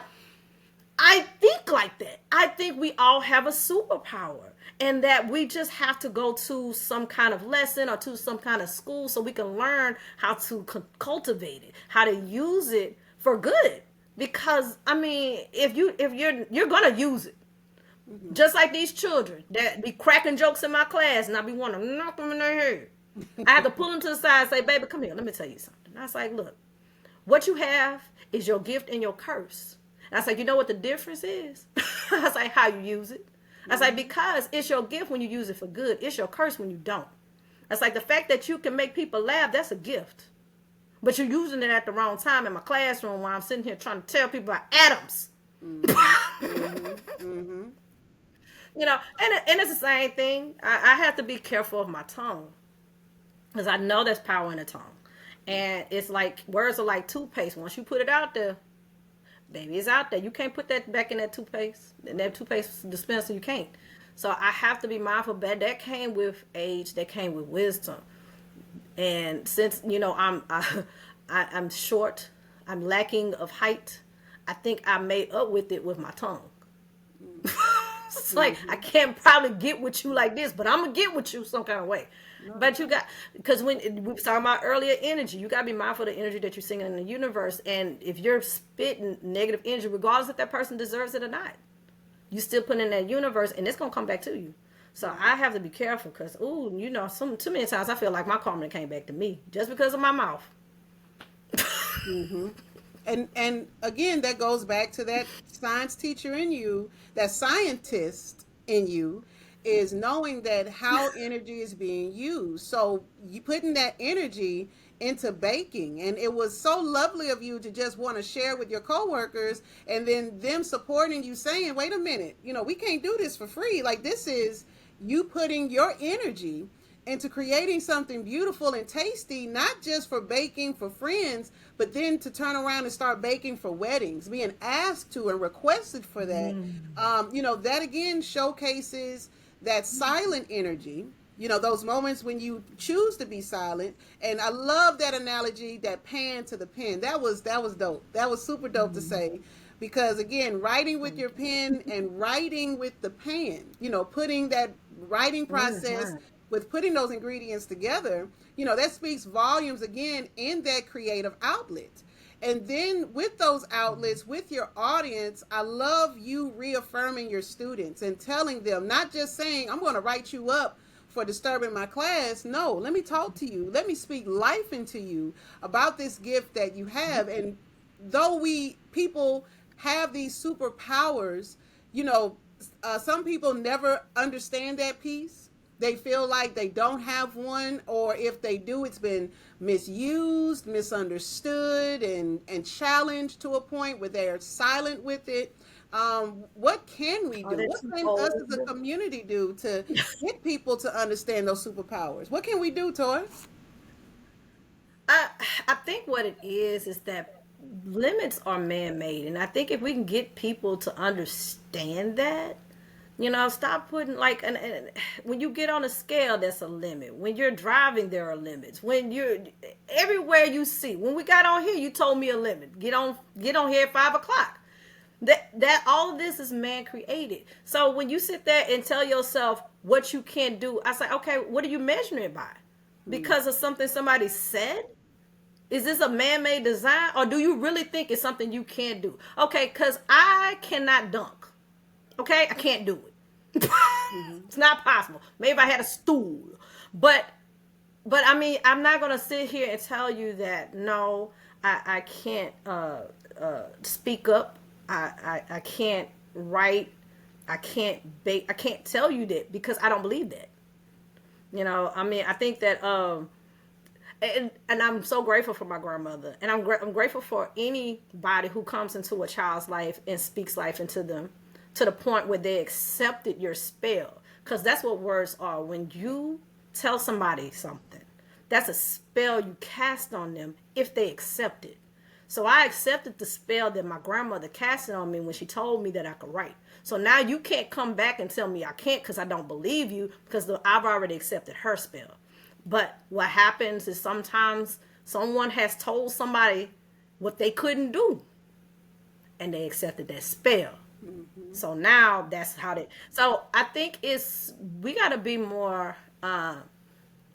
I think like that. I think we all have a superpower, and that we just have to go to some kind of lesson or to some kind of school so we can learn how to cultivate it, how to use it for good. Because if you're gonna use it, just like these children that be cracking jokes in my class, and I be wanting to knock them in their head. I have to pull them to the side and say, "Baby, come here. Let me tell you something." And I was like, "Look, what you have is your gift and your curse." And I was like, "You know what the difference is?" I was like, "How you use it." I was like, "Because it's your gift when you use it for good. It's your curse when you don't." It's like the fact that you can make people laugh, that's a gift. But you're using it at the wrong time in my classroom while I'm sitting here trying to tell people about atoms. And it's the same thing. I have to be careful of my tongue. Because I know there's power in the tongue. And it's like, words are like toothpaste. Once you put it out there, baby, it's out there. You can't put that back in that toothpaste. In that toothpaste dispenser, you can't. So I have to be mindful that came with age, that came with wisdom. And since, I'm short, I'm lacking of height, I think I made up with it with my tongue. It's like, I can't probably get with you like this, but I'm going to get with you some kind of way. No. But because when we were talking about earlier energy, you got to be mindful of the energy that you're singing in the universe. And if you're spitting negative energy, regardless if that person deserves it or not, you still put in that universe, and it's going to come back to you. So I have to be careful because, too many times I feel like my karma came back to me just because of my mouth. And again, that goes back to that science teacher in you, that scientist in you, is knowing that how energy is being used. So you putting that energy into baking, and it was so lovely of you to just want to share with your coworkers, and then them supporting you, saying, "Wait a minute, we can't do this for free. Like, this is you putting your energy into creating something beautiful and tasty, not just for baking for friends, but then to turn around and start baking for weddings, being asked to and requested for that." That again showcases that silent energy, those moments when you choose to be silent. And I love that analogy, that pan to the pen. That was dope. That was super dope to say. Because again, writing with your pen and writing with the pan, putting that writing process, Mm-hmm. with putting those ingredients together, that speaks volumes again in that creative outlet. And then with those outlets, with your audience, I love you reaffirming your students and telling them, not just saying, I'm going to write you up for disturbing my class. No, let me talk to you. Let me speak life into you about this gift that you have. And though people have these superpowers, you know, some people never understand that piece. They feel like they don't have one, or if they do, it's been misused, misunderstood, and challenged to a point where they're silent with it. What can we Oh, do? they're What too can us old. as a community do to get people to understand those superpowers? What can we do, Toy? I I think what it is that limits are man-made, and I think if we can get people to understand that, stop putting like and when you get on a scale, that's a limit. When you're driving, there are limits. When you're everywhere you see. When we got on here, you told me a limit. Get on here at 5 o'clock. That all of this is man created. So when you sit there and tell yourself what you can't do, I say, okay, what are you measuring it by? Because of something somebody said? Is this a man-made design, or do you really think it's something you can't do? Okay, because I cannot dunk. Okay, I can't do it. Mm-hmm. It's not possible. Maybe if I had a stool, but I mean, I'm not gonna sit here and tell you that no, I can't speak up. I can't write. I can't bake. I can't tell you that because I don't believe that. I mean, I think that and I'm so grateful for my grandmother, and I'm grateful for anybody who comes into a child's life and speaks life into them, to the point where they accepted your spell, because that's what words are. When you tell somebody something, that's a spell you cast on them if they accept it. So I accepted the spell that my grandmother casted on me when she told me that I could write. So now you can't come back and tell me I can't, because I don't believe you, because I've already accepted her spell. But what happens is sometimes someone has told somebody what they couldn't do, and they accepted that spell. Mm-hmm. So now that's how they. So I think we got to be more, I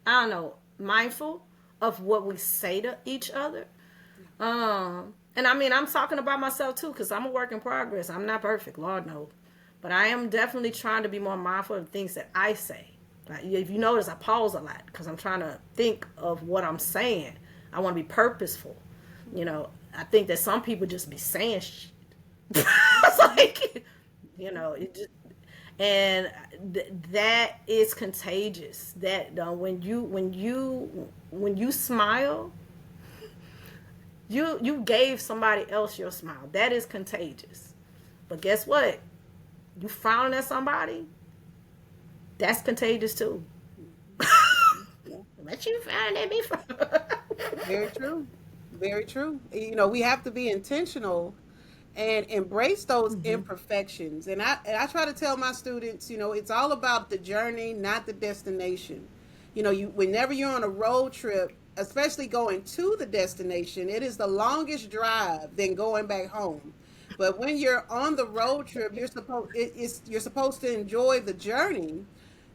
don't know, mindful of what we say to each other. And I mean, I'm talking about myself too, because I'm a work in progress. I'm not perfect, Lord knows, but I am definitely trying to be more mindful of things that I say. Like, if you notice, I pause a lot because I'm trying to think of what I'm saying. I want to be purposeful. I think that some people just be saying shit. It's like, it just, and that is contagious. That when you smile, you gave somebody else your smile. That is contagious. But guess what? You frowning at somebody, that's contagious too. Yeah. Let you find at me. Very true. Very true. We have to be intentional and embrace those Mm-hmm. imperfections. And I try to tell my students, it's all about the journey, not the destination. Whenever you're on a road trip, especially going to the destination, it is the longest drive than going back home. But when you're on the road trip, you're supposed to enjoy the journey,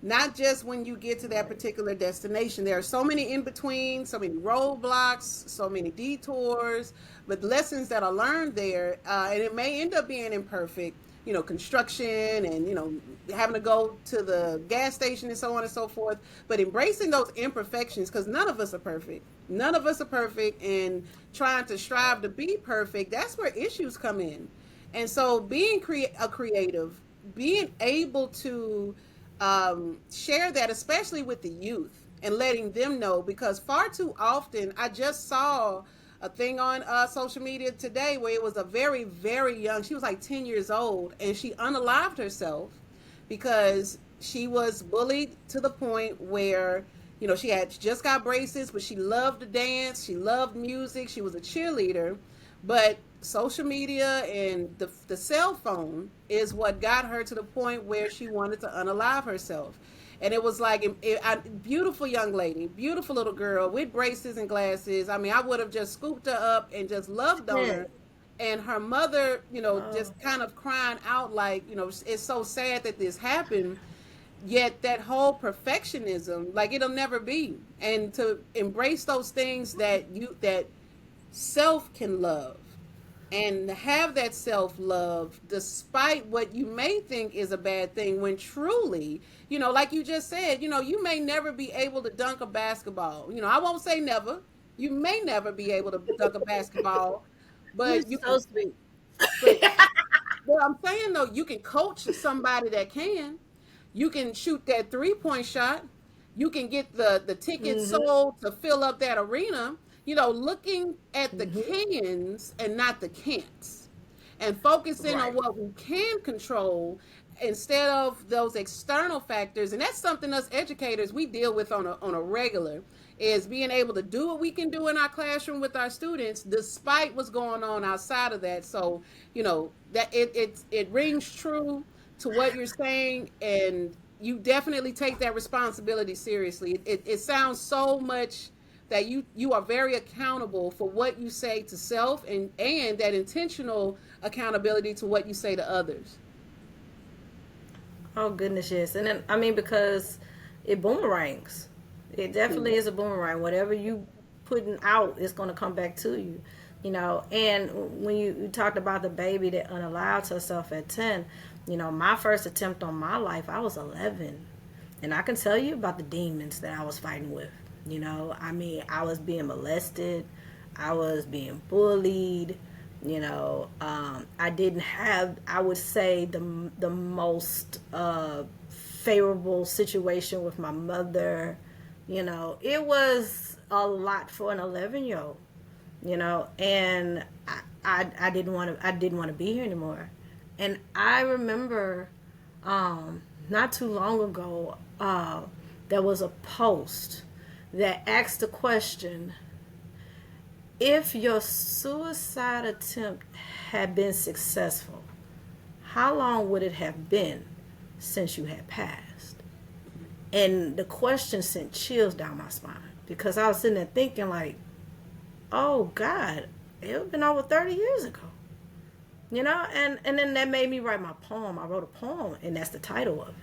not just when you get to that Right. particular destination. There are so many in between, so many roadblocks, so many detours, but lessons that are learned there, and it may end up being imperfect. Construction, and having to go to the gas station and so on and so forth. But embracing those imperfections, because none of us are perfect. None of us are perfect, and trying to strive to be perfect, that's where issues come in. And so being a creative, being able to share that, especially with the youth, and letting them know, because far too often, I just saw a thing on social media today where it was a very, very young, she was like 10 years old, and she unalived herself because she was bullied to the point where, she had just got braces, but she loved to dance, she loved music, she was a cheerleader, but social media and the cell phone is what got her to the point where she wanted to unalive herself. And it was like beautiful young lady, beautiful little girl with braces and glasses. I mean, I would have just scooped her up and just loved on Yeah. her. And her mother, Oh. just kind of crying out like, it's so sad that this happened. Yet that whole perfectionism, like it'll never be. And to embrace those things that self can love, and have that self love despite what you may think is a bad thing, when truly, like you just said, you may never be able to dunk a basketball. I won't say never. You may never be able to dunk a basketball, You're but so sweet. but what I'm saying though, you can coach somebody that can. You can shoot that 3-point shot. You can get the tickets Mm-hmm. sold to fill up that arena. Looking at the Mm-hmm. cans and not the can'ts, and focusing on Right. what we can control instead of those external factors. And that's something us educators we deal with on a regular, is being able to do what we can do in our classroom with our students despite what's going on outside of that. So that it rings true to what you're saying, and you definitely take that responsibility seriously. It sounds so much that you are very accountable for what you say to self, and that intentional accountability to what you say to others. Oh goodness, yes. And then I mean, because it boomerangs. It definitely is a boomerang. Whatever you putting out is going to come back to you. And when you talked about the baby that unallowed herself at 10, my first attempt on my life, I was 11. And I can tell you about the demons that I was fighting with. I mean, I was being molested, I was being bullied. I didn't have, I would say, the most favorable situation with my mother. It was a lot for an 11-year old. And I didn't want to be here anymore. And I remember, not too long ago, there was a post that asked the question: if your suicide attempt had been successful, how long would it have been since you had passed? And the question sent chills down my spine, because I was sitting there thinking like, oh God, it would have been over 30 years ago. And then that made me write my poem. I wrote a poem, and that's the title of it.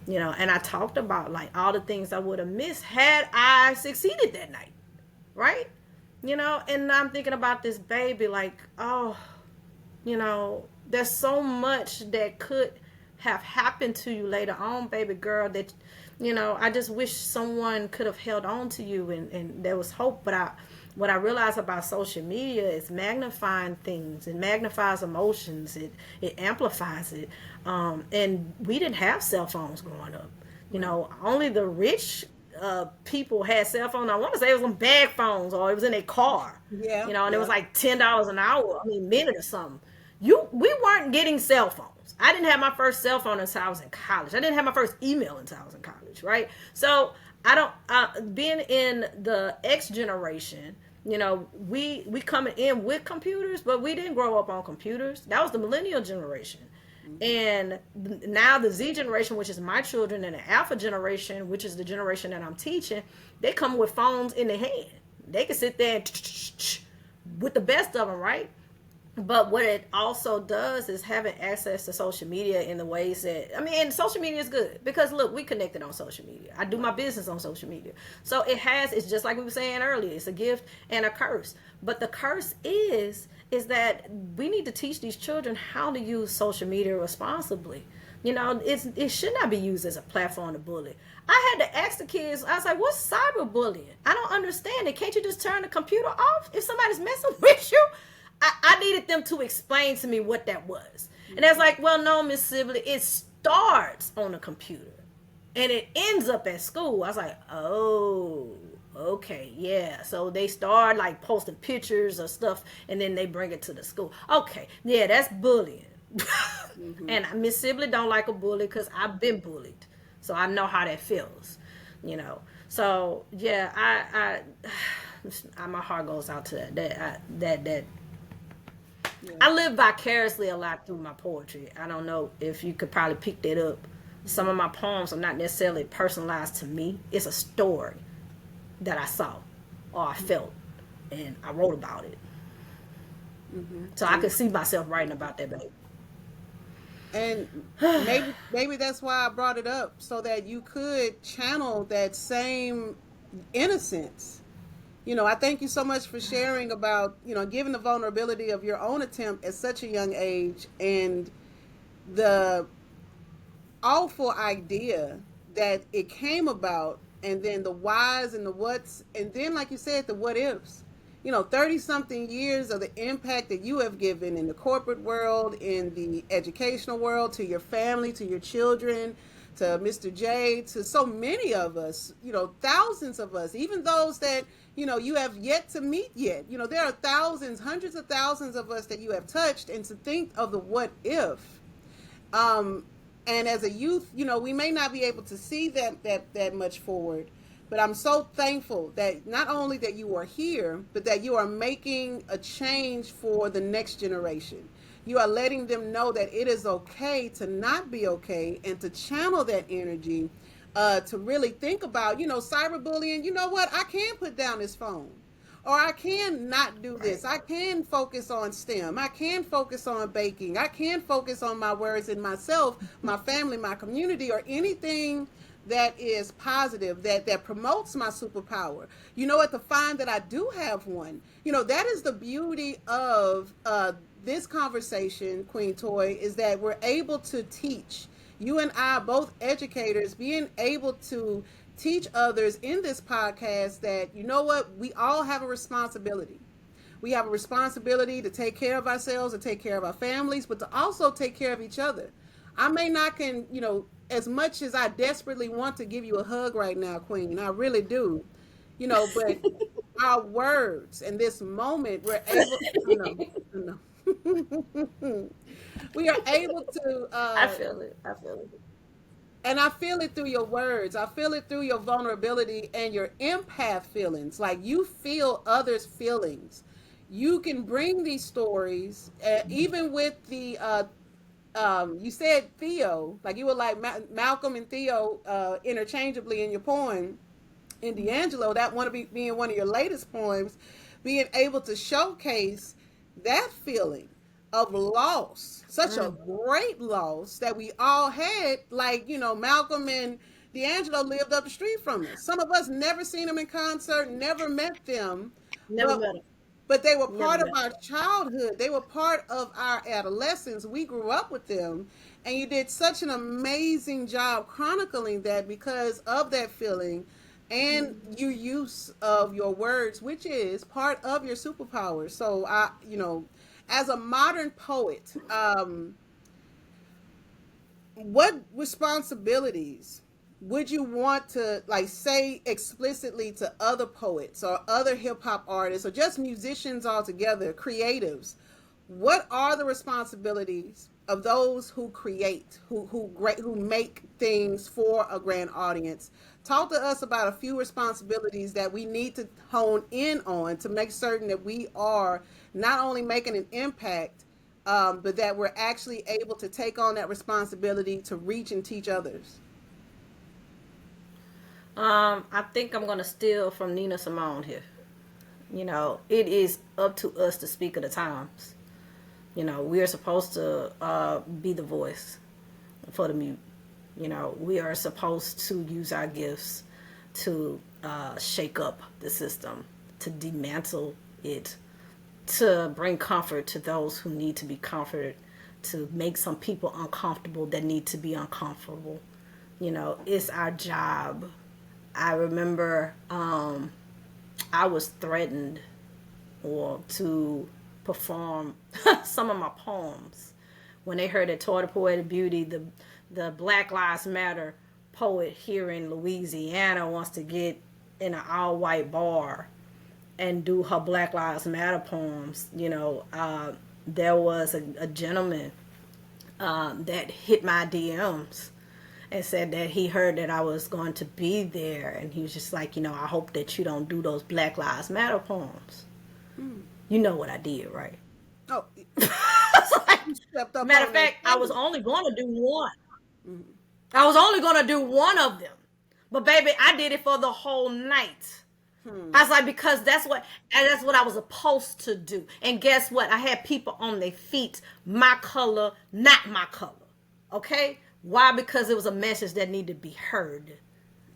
And I talked about like all the things I would have missed had I succeeded that night, right? And I'm thinking about this baby like, oh, there's so much that could have happened to you later on, baby girl, that, I just wish someone could have held on to you, and there was hope. But what I realized about social media is magnifying things. It magnifies emotions. It amplifies it. And we didn't have cell phones growing up. Only the rich people had cell phones. I want to say it was on bag phones, or it was in a car. Yeah, And it was yeah. like $10 an hour. I mean, minute or something. We weren't getting cell phones. I didn't have my first cell phone until I was in college. I didn't have my first email until I was in college, right? So I don't being in the X generation. We coming in with computers, but we didn't grow up on computers. That was the millennial generation. And now the Z generation, which is my children, and the Alpha generation, which is the generation that I'm teaching, they come with phones in their hand. They can sit there and with the best of them, right? But what it also does is having access to social media in the ways that, I mean, and social media is good because look, we connected on social media. I do my business on social media. So it's just like we were saying earlier, it's a gift and a curse. But the curse is that we need to teach these children how to use social media responsibly. It should not be used as a platform to bully. I had to ask the kids, I was like, what's cyberbullying? I don't understand it. Can't you just turn the computer off if somebody's messing with you? I needed them to explain to me what that was. And I was like, well, no, Miss Sibley, it starts on a computer and it ends up at school. I was like, oh, okay, yeah. So they start like posting pictures of stuff and then they bring it to the school. Okay, yeah, that's bullying. And Miss Sibley don't like a bully because I've been bullied. So I know how that feels. So yeah, my heart goes out to that. Yeah. I live vicariously a lot through my poetry. I don't know if you could probably pick that up. Some of my poems are not necessarily personalized to me. It's a story that I saw or I felt, and I wrote about it. So I could see myself writing about that baby. And maybe that's why I brought it up, so that you could channel that same innocence. I thank you so much for sharing about, giving the vulnerability of your own attempt at such a young age, and the awful idea that it came about, and then the whys and the whats, and then, like you said, the what ifs. 30 something years of the impact that you have given in the corporate world, in the educational world, to your family, to your children, to Mr. J, to so many of us, thousands of us, even those that, you have yet to meet yet. There are thousands, hundreds of thousands of us that you have touched, and to think of the what if. Um, and as a youth, we may not be able to see that much forward, but I'm so thankful that not only that you are here, but that you are making a change for the next generation. You are letting them know that it is okay to not be okay, and to channel that energy, to really think about, cyberbullying. You know what? I can put down this phone. Or I can not do Right. this. I can focus on STEM. I can focus on baking. I can focus on my words and myself, my family, my community, or anything that is positive, that promotes my superpower. To find that I do have one. That is the beauty of this conversation, Queen Toy, is that we're able to teach. You and I, both educators, being able to teach others in this podcast that, what, we all have a responsibility. We have a responsibility to take care of ourselves, to take care of our families, but to also take care of each other. I may not can, as much as I desperately want to give you a hug right now, Queen, I really do, but our words in this moment, we're able, I know, I know. We are able to, I feel it. I feel it. and I feel it through your words. I feel it through your vulnerability and your empath feelings. Like, you feel others' feelings. You can bring these stories, even with the, you said Theo, like you were like Malcolm and Theo, interchangeably in your poem. In D'Angelo, that one being one of your latest poems, being able to showcase that feeling of loss, such a Mm. great loss that we all had. Like, Malcolm and D'Angelo lived up the street from us. Some of us never seen them in concert, never met them, Never but met him. they were Never part of met our childhood. They were part of our adolescence. We grew up with them. And you did such an amazing job chronicling that, because of that feeling and your use of your words, which is part of your superpower. So, as a modern poet, what responsibilities would you want to, like, say explicitly to other poets or other hip hop artists or just musicians altogether, creatives? What are the responsibilities of those who create, who make things for a grand audience? Talk to us about a few responsibilities that we need to hone in on to make certain that we are not only making an impact, but that we're actually able to take on that responsibility to reach and teach others. I think I'm gonna steal from Nina Simone here. It is up to us to speak of the times. We are supposed to be the voice for the mute. We are supposed to use our gifts to shake up the system, to dismantle it, to bring comfort to those who need to be comforted, to make some people uncomfortable that need to be uncomfortable. It's our job. I remember I was threatened or to perform some of my poems when they heard that Toi the Poetic Beauty, the Black Lives Matter poet here in Louisiana, wants to get in an all white bar and do her Black Lives Matter poems. There was a gentleman that hit my DMs and said that he heard that I was going to be there, and he was just like, I hope that you don't do those Black Lives Matter poems. You know what I did, right? Oh, Like, you stepped up matter of on that fact, I was stage. only going to do one. Mhm. I was only going to do one of them. But baby, I did it for the whole night. Hmm. I was like, because that's what I was supposed to do. And guess what? I had people on their feet, my color, not my color. Okay? Why? Because it was a message that needed to be heard.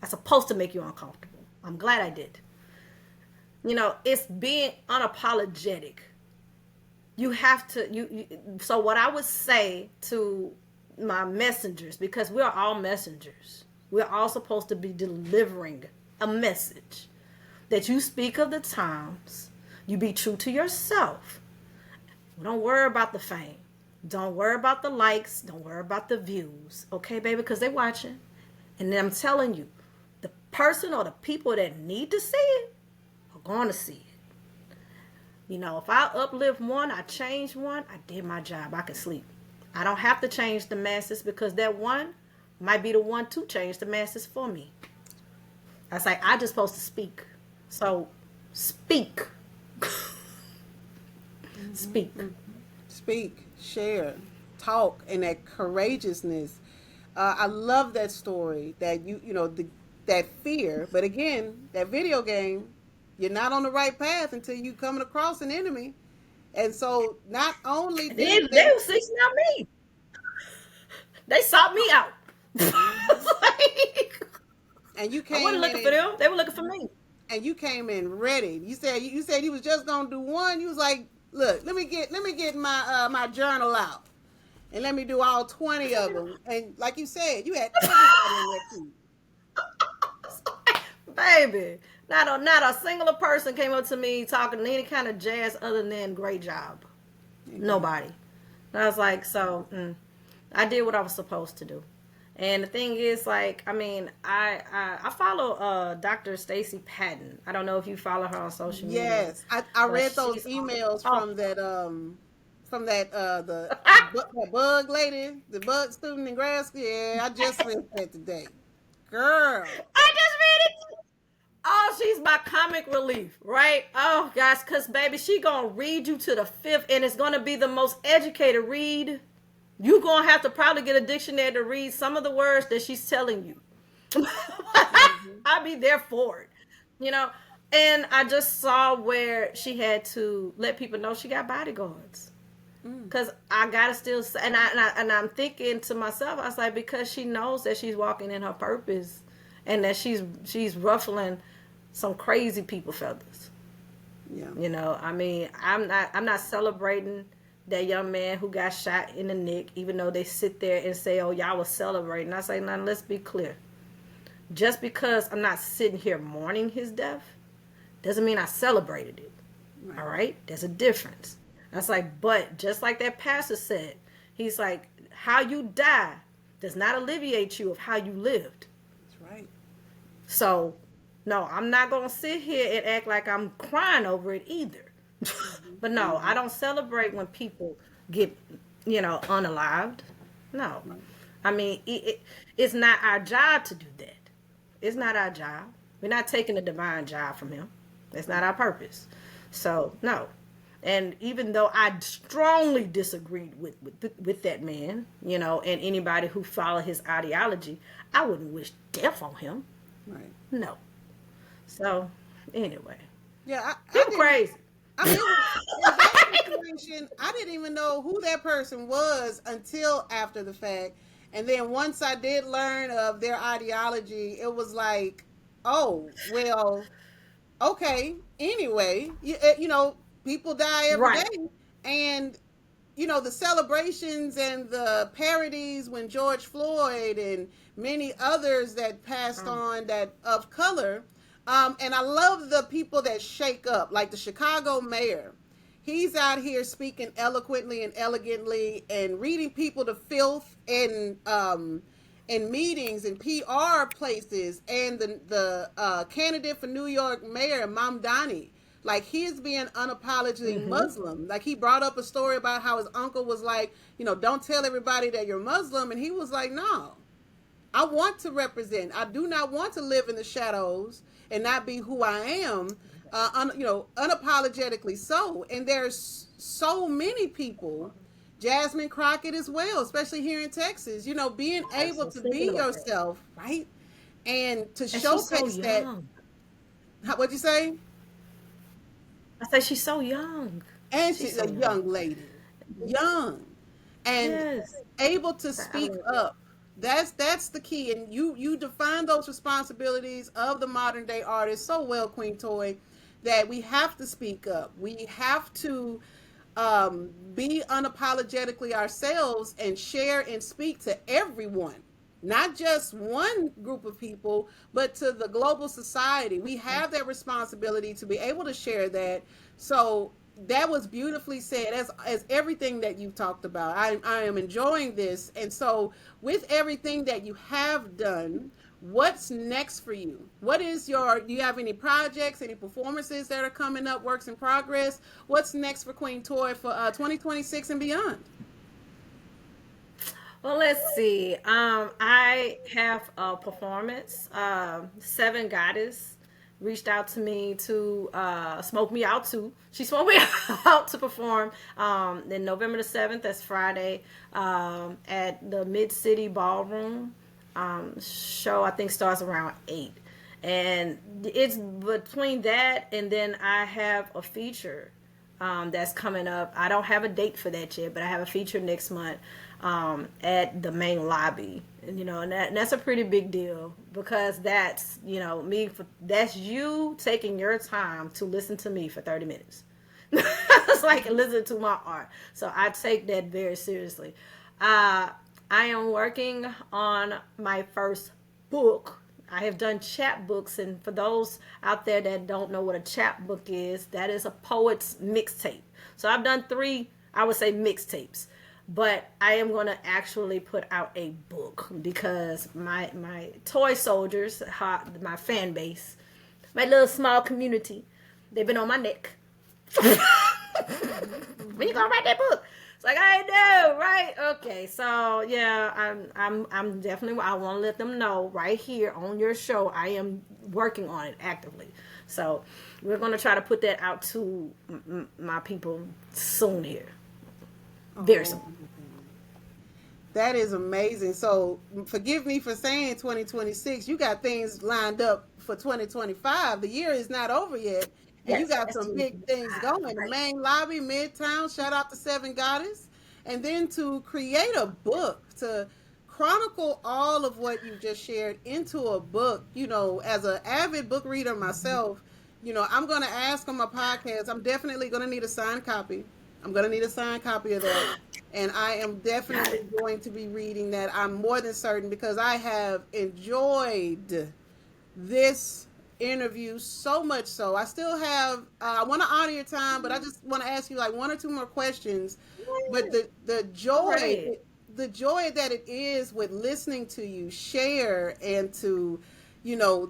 That's supposed to make you uncomfortable. I'm glad I did. It's being unapologetic. You have to so what I would say to my messengers, because we're all messengers, we're all supposed to be delivering a message, that you speak of the times, you be true to yourself. Don't worry about the fame, don't worry about the likes, don't worry about the views, okay, baby, because they're watching. And then I'm telling you, the person or the people that need to see it are going to see it. If I uplift one, I change one, I did my job. I can sleep. I don't have to change the masses, because that one might be the one to change the masses for me. I was like, I just supposed to speak. So speak. Speak. Speak, share, talk, and that courageousness. I love that story, that that fear. But again, that video game, you're not on the right path until you coming across an enemy. And so not only They did they, were seeking out me. They sought me out. Like, and you I wasn't came in looking for them. They were looking for me. and you came in ready. You said you was just gonna do one. You was like, look, let me get my journal out, and let me do all 20 of them. And like you said, you had everybody in that queue. Baby, not a single person came up to me talking any kind of jazz other than great job. Nobody. And I was like, so I did what I was supposed to do. And the thing is, like, I mean, I follow Dr. Stacy Patton. I don't know if you follow her on social media. Yes, I But read those she's emails oh, from that that bug lady, the bug student in grad school. Yeah, I just read that today, girl. I just read it. Oh, she's my comic relief, right? Oh, guys, because, baby, she going to read you to the fifth, and it's going to be the most educated read. You going to have to probably get a dictionary to read some of the words that she's telling you. I'll be there for it, you know? And I just saw where she had to let people know she got bodyguards. Because I gotta still, and I'm thinking to myself, I was like, because she knows that she's walking in her purpose, and that she's ruffling some crazy people feathers. Yeah. I mean, I'm not celebrating that young man who got shot in the neck, even though they sit there and say, oh, y'all was celebrating. I say, now let's be clear. Just because I'm not sitting here mourning his death doesn't mean I celebrated it. Right. All right? There's a difference. I was like, but just like that pastor said, he's like, how you die does not alleviate you of how you lived. That's right. So, no, I'm not going to sit here and act like I'm crying over it either. But no, I don't celebrate when people get, unalived. No. I mean, it's not our job to do that. It's not our job. We're not taking the divine job from him. That's not our purpose. So, no. And even though I strongly disagreed with that man, and anybody who followed his ideology, I wouldn't wish death on him. Right. No. So, anyway. Yeah, People crazy. I mean, in that situation, I didn't even know who that person was until after the fact. And then once I did learn of their ideology, it was like, oh, well, okay. Anyway, people die every Right. day. And, the celebrations and the parodies when George Floyd and many others that passed on that of color. And I love the people that shake up, like the Chicago mayor. He's out here speaking eloquently and elegantly and reading people to filth in meetings and PR places. And the candidate for New York mayor, Mamdani, like he's being unapologetically Muslim. Like he brought up a story about how his uncle was like, don't tell everybody that you're Muslim. And he was like, no, I want to represent. I do not want to live in the shadows and not be who I am, unapologetically so. And there's so many people, Jasmine Crockett as well, especially here in Texas, being able to be yourself, right? And to showcase that. What'd you say? I say she's so young. And she's a young lady. Young. And yes. able to I speak love it. up. That's the key, and you define those responsibilities of the modern day artist so well, Queen Toy, that we have to speak up. We have to be unapologetically ourselves and share and speak to everyone, not just one group of people, but to the global society. We have that responsibility to be able to share that. So that was beautifully said, as everything that you talked about. I am enjoying this. And so with everything that you have done, what's next for you? What is your, do you have any projects, any performances that are coming up, works in progress? What's next for Queen Toy for 2026 and beyond? Well, let's see. I have a performance. Seven Goddess reached out to me to smoke me out too. She smoked me out to perform in November the 7th. That's Friday at the Mid City Ballroom. Show I think starts around 8. And it's between that and then I have a feature that's coming up. I don't have a date for that yet, but I have a feature next month at the main lobby. And, and that's a pretty big deal because that's, that's you taking your time to listen to me for 30 minutes. It's like listen to my art. So I take that very seriously. I am working on my first book. I have done chapbooks, and for those out there that don't know what a chapbook is, that is a poet's mixtape. So I've done 3, I would say, mixtapes, but I am going to actually put out a book because my toy soldiers, my fan base, my little small community, they've been on my neck. When you gonna write that book? It's like I know, right? Okay, so yeah, I'm definitely. I want to let them know right here on your show. I am working on it actively. So we're gonna try to put that out to my people soon here, very soon. Oh, that is amazing. So forgive me for saying 2026. You got things lined up for 2025. The year is not over yet. And you Yes, got that's some big things going. The right. main lobby, Midtown, shout out to Seven Goddess. And then to create a book, to chronicle all of what you just shared into a book, as an avid book reader myself, I'm going to ask on my podcast, I'm definitely going to need a signed copy. I'm going to need a signed copy of that. And I am Got definitely it. going to be reading that. I'm more than certain because I have enjoyed this interview so much so. I still have, I want to honor your time, but I just want to ask you like one or two more questions. But the All joy, right. the joy that it is with listening to you share and to,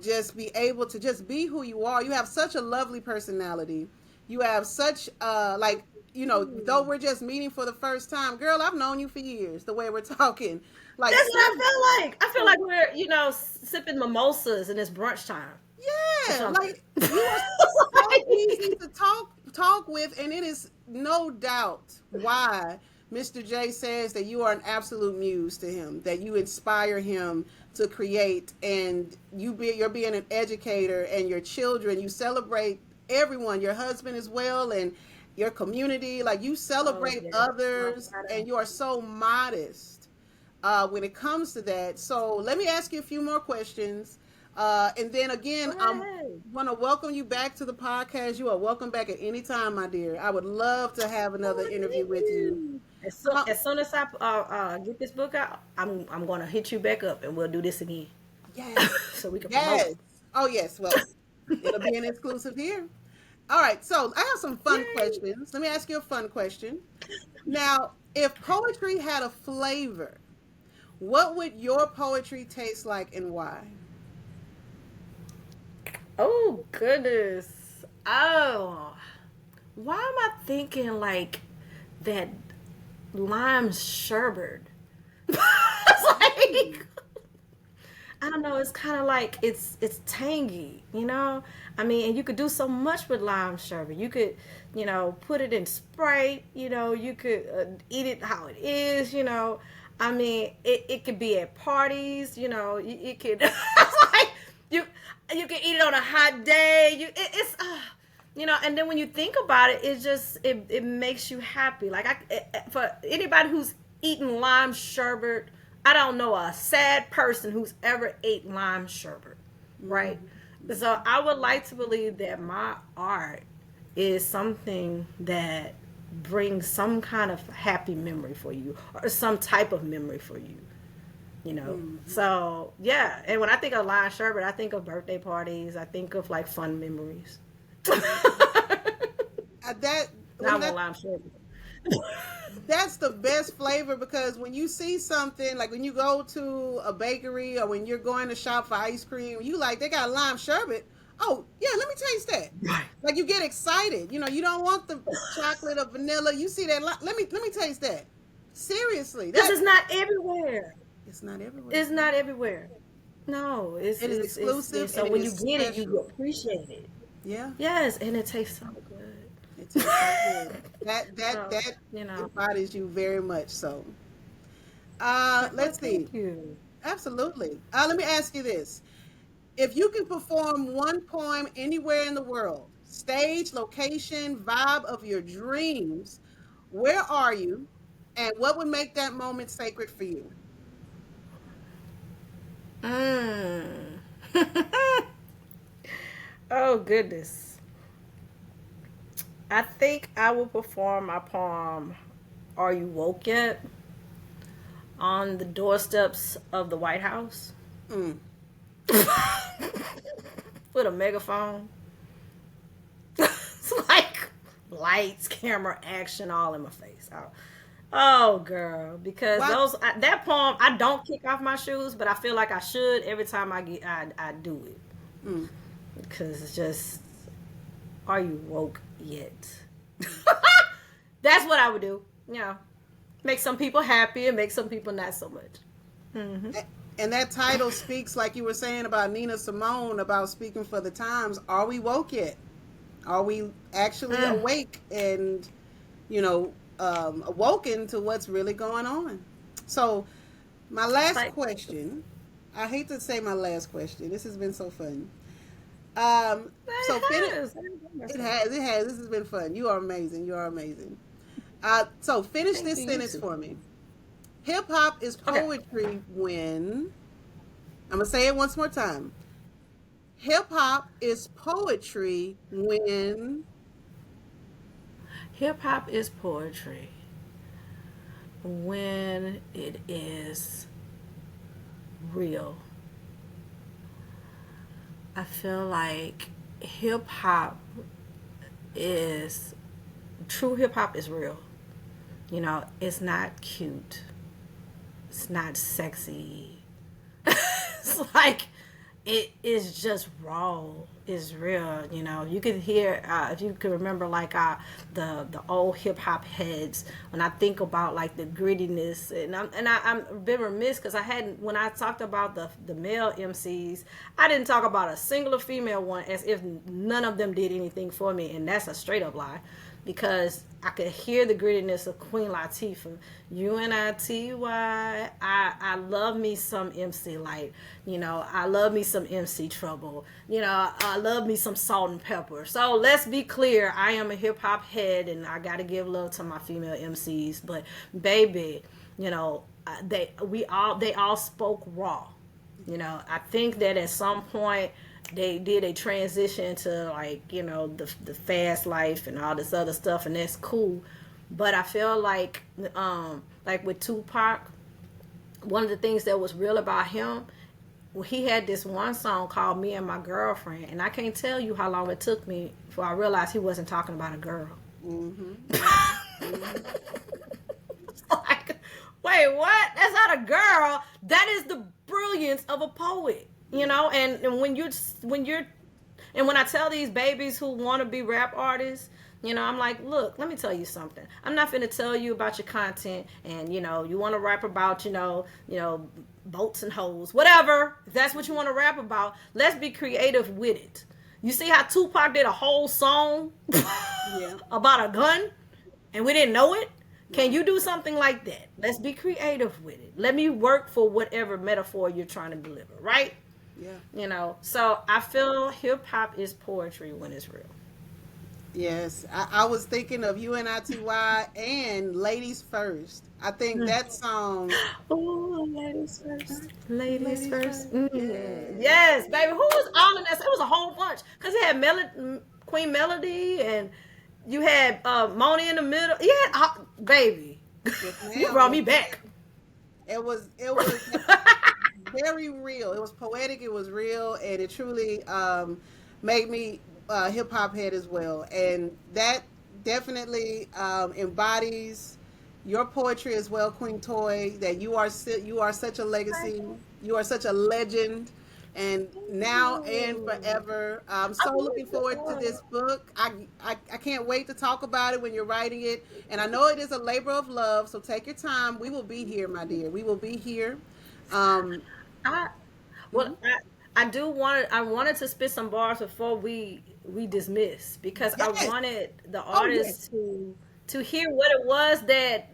just be able to just be who you are. You have such a lovely personality. You have such, though we're just meeting for the first time, girl, I've known you for years, the way we're talking. Like, That's what I so, feel like. I feel so like we're, sipping mimosas and it's brunch time or yeah, something. like you are so easy to talk with, and it is no doubt why Mr. J says that you are an absolute muse to him, that you inspire him to create, and you're being an educator, and your children, you celebrate everyone, your husband as well, and your community, like you Oh celebrate yeah, my others, bottom. and you are so modest when it comes to that. So let me ask you a few more questions. And then again, Go right I ahead. want to welcome you back to the podcast. You are welcome back at any time, my dear. I would love to have another Oh, interview thank with you. you. Uh, As soon as I get this book out, I'm gonna hit you back up and we'll do this again, yes, so we can promote. yes. Oh, yes. Well, it'll be an exclusive here. All right. So I have some fun Yay! questions. Let me ask you a fun question. Now, if poetry had a flavor, what would your poetry taste like and why? Oh goodness. Oh, why am I thinking like that lime sherbet? It's like I don't know. It's kind of like it's tangy, you know. I mean, and you could do so much with lime sherbet. You could, put it in Sprite. You could eat it how it is. I mean, it could be at parties. It could. It's like you you can eat it on a hot day. It's and then when you think about it, it makes you happy. Like for anybody who's eaten lime sherbet. I don't know a sad person who's ever ate lime sherbet, right? So I would like to believe that my art is something that brings some kind of happy memory for you or some type of memory for you, you know. So yeah, and when I think of lime sherbet, I think of birthday parties. I think of like fun memories. That Not when with that lime sherbet. that's the best flavor, because when you see something, like when you go to a bakery or when you're going to shop for ice cream, you like, they got lime sherbet. Oh yeah, let me taste that. Right. Like, you get excited. You know, you don't want the chocolate or vanilla. You see that? Let me taste that. Seriously, Because that it's not everywhere. it's not everywhere. It's not everywhere. No, It is exclusive it's so and it when you is get it, you special. appreciate it. Yeah, Yes, and it tastes so good. it tastes so good. So, That you know, embodies you very much. So, well, let's see. thank you. Absolutely. Let me ask you this: if you can perform one poem anywhere in the world, stage, location, vibe of your dreams, where are you, and what would make that moment sacred for you? Mm. Oh, goodness. I think I will perform my poem, Are You Woke Yet? On the doorsteps of the White House Mm. with a megaphone. It's like lights, camera, action, all in my face. Oh, girl, because Why? that poem, I don't kick off my shoes, but I feel like I should every time I do it, Mm. because it's just, are you woke yet? That's what I would do. You know, make some people happy and make some people not so much. Hmm. And that title speaks, like you were saying about Nina Simone, about speaking for the times. Are we woke yet? Are we actually Mm. awake and, awoken to what's really going on? So, my last Like, question. I hate to say my last question. This has been so fun. So it has. it has. It has. This has been fun. You are amazing. You are amazing. So finish Thank this you. You sentence too. for me. Hip hop is Okay. poetry when, I'm gonna say it once more time. Hip hop is poetry when, Hip hop is poetry when it is real. I feel like hip hop is true hip hop is real. You know, it's not cute. It's not sexy. It's like it is just raw. It's real. You know, you could hear if you could remember like the old hip hop heads. When I think about like the grittiness, I'm been remiss because I hadn't when I talked about the male MCs, I didn't talk about a singular female one as if none of them did anything for me, and that's a straight up lie. Because I could hear the grittiness of Queen Latifah. UNITY. I love me some MC Light. You know, I love me some MC Trouble. You know, I love me some Salt and Pepper. So let's be clear. I am a hip hop head, and I gotta give love to my female MCs. But baby, you know, they all spoke raw. You know, I think that at some point they did a transition to like the fast life and all this other stuff, and that's cool. But I feel like with Tupac, one of the things that was real about him, well, he had this one song called "Me and My Girlfriend," and I can't tell you how long it took me before I realized he wasn't talking about a girl. mm-hmm, mm-hmm. Like, wait, what? That's not a girl. That is the brilliance of a poet, you Yeah. know. And when I tell these babies who want to be rap artists, you know, I'm like, look, let me tell you something. I'm not finna tell you about your content, and you want to rap about, boats and hoes, whatever. If that's what you want to rap about, let's be creative with it. You see how Tupac did a whole song Yeah. about a gun, and we didn't know it? Can Right. you do something like that? Let's be creative with it. Let me work for whatever metaphor you're trying to deliver, right? Yeah. So I feel hip hop is poetry when it's real. Yes, I was thinking of UNITY and Ladies First. I think that song, Oh, ladies first. Ladies Ladies first. First. Yes. Yes, baby. Who was all in that? It was a whole bunch. Because it had Queen Melody, and you had Moni in the middle. Yeah, baby. Yes, You ma'am. brought Yes, me ma'am. back. It was very real. It was poetic. It was real, and it truly made me hip hop head as well. And that definitely embodies your poetry as well, Queen Toy. That you are such a Thank legacy. you. You are such a legend. And Thank now and you. forever. I'm I so looking believe it forward to was. this book. I can't wait to talk about it when you're writing it. And I know it is a labor of love, so take your time. We will be here, my dear. We will be here. Um, I well, mhm. I wanted to spit some bars before we dismiss because I Yes. wanted the Oh, yes. artist to hear what it was that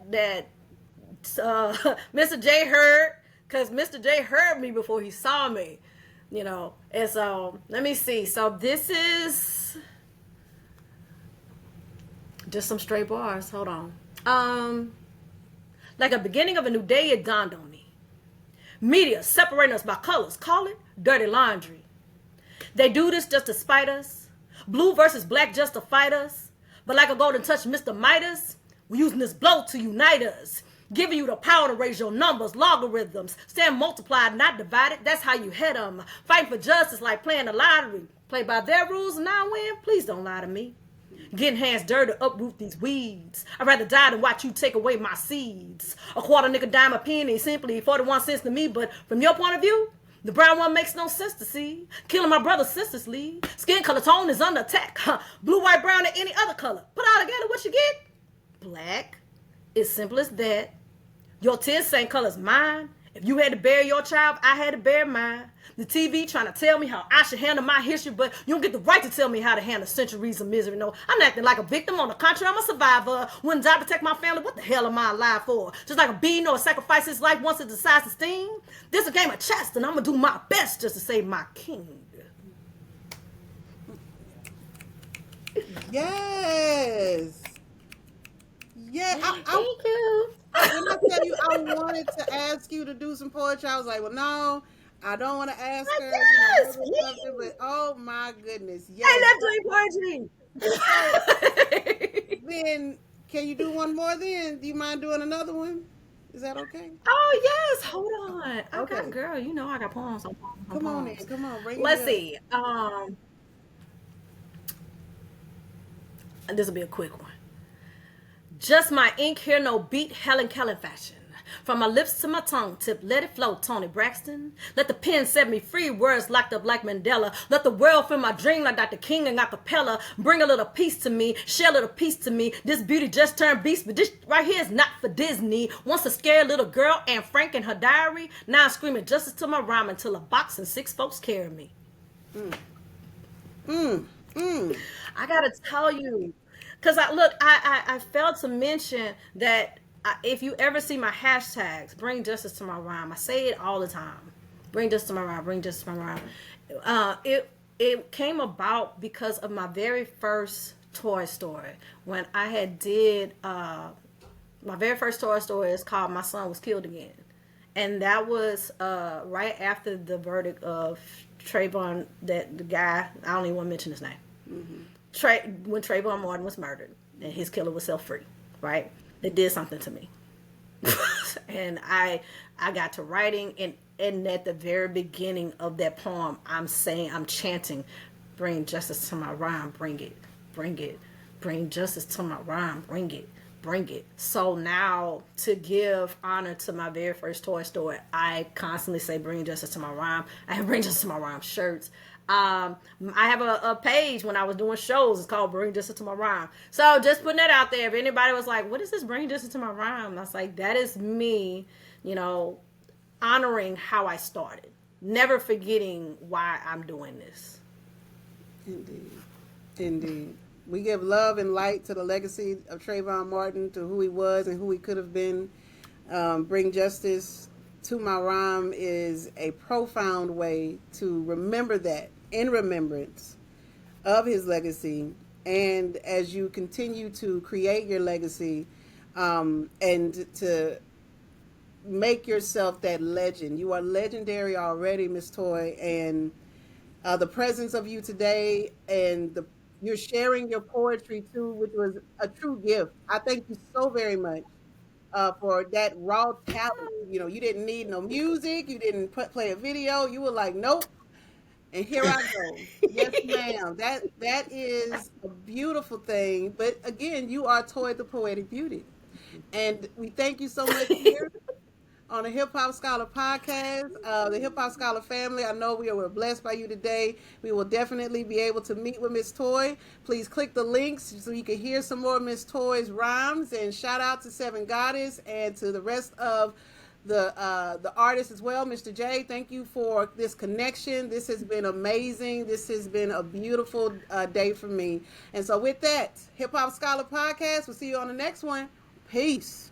Mr. J heard, because Mr. J heard me before he saw me, And so let me see. So this is just some straight bars. Hold on. Um, like a beginning of a new day, it dawned on me. Media separating us by colors. Call it dirty laundry. They do this just to spite us. Blue versus black just to fight us. But like a golden touch, Mr. Midas, we're using this blow to unite us. Giving you the power to raise your numbers, logarithms. Stand multiplied, not divided. That's how you hit them. Fighting for justice like playing the lottery. Play by their rules and I win. Please don't lie to me. Getting hands dirty to uproot these weeds. I'd rather die than watch you take away my seeds. A quarter nickel dime a penny, simply 41 cents to me. But from your point of view, the brown one makes no sense to see. Killing my brother sisterly. Skin color tone is under attack. Blue, white, brown, or any other color. Put all together what you get? Black. It's simple as that. Your tears same color as mine. If you had to bury your child, I had to bury mine. The TV trying to tell me how I should handle my history, but you don't get the right to tell me how to handle centuries of misery. No, I'm acting like a victim. On the contrary, I'm a survivor. Wouldn't die to protect my family. What the hell am I alive for? Just like a bee, no, sacrifice his life once it decides to sting. This is a game of chess, and I'm gonna do my best just to save my king. Yes. Yeah. Thank you. When I tell you I wanted to ask you to do some poetry, I was like, well, no, I don't want to ask her, Yes, maybe something, but please. oh my goodness, I yes. love doing So poetry. then, can you do one more then? Do you mind doing another one? Is that okay? Oh yes, hold on. I got Okay. girl, I got poems on poems on Come on in. poems. Come on. Bring me Let's up. see. And this will be a quick one. Just my ink here, no beat, Helen Keller fashion. From my lips to my tongue tip, let it flow, Tony Braxton. Let the pen set me free, words locked up like Mandela. Let the world feel my dream like Dr. King and acapella. Bring a little peace to me, share a little peace to me. This beauty just turned beast, but this right here is not for Disney. Once a scared little girl, Anne Frank in her diary. Now I'm screaming justice to my rhyme until a box and 6 folks carry me. Mm. Mm. I gotta tell you, because I failed to mention that if you ever see my hashtags, bring justice to my rhyme. I say it all the time. Bring justice to my rhyme. Bring justice to my rhyme. It came about because of my very first Toy Story when I had did my very first Toy Story is called "My Son Was Killed Again," and that was right after the verdict of Trayvon, that the guy, I don't even want to mention his name. When Trayvon Martin was murdered and his killer was set free, right? They did something to me, and I got to writing, and at the very beginning of that poem, I'm chanting, "Bring justice to my rhyme, bring it, bring it, bring justice to my rhyme, bring it." Bring it. So now, to give honor to my very first Toy Story, I constantly say bring justice to my rhyme. I have bring justice to my rhyme shirts. I have a page when I was doing shows. It's called Bring Justice to My Rhyme. So just putting that out there. If anybody was like, what is this Bring Justice to My Rhyme? I was like, that is me, honoring how I started. Never forgetting why I'm doing this. Indeed. Indeed. We give love and light to the legacy of Trayvon Martin, to who he was and who he could have been. Bring justice to my rhyme is a profound way to remember that, in remembrance of his legacy, And as you continue to create your legacy, and to make yourself that legend. You are legendary already, Miss Toy, and the presence of you today, and you're sharing your poetry too, which was a true gift. I thank you so very much for that raw talent. You know, you didn't need no music, you didn't play a video. You were like, nope, and here I go. Yes, ma'am. That is a beautiful thing. But again, you are Toi the Poetic Beauty, and we thank you so much here on the Hip Hop Scholar podcast. The Hip Hop Scholar family, I know we were blessed by you today. We will definitely be able to meet with Miss Toy. Please click the links so you can hear some more Miss Toy's rhymes. And shout out to Seven Goddess and to the rest of the artists as well. Mr. J, thank you for this connection. This has been amazing. This has been a beautiful day for me. And so with that, Hip Hop Scholar podcast, we'll see you on the next one. Peace.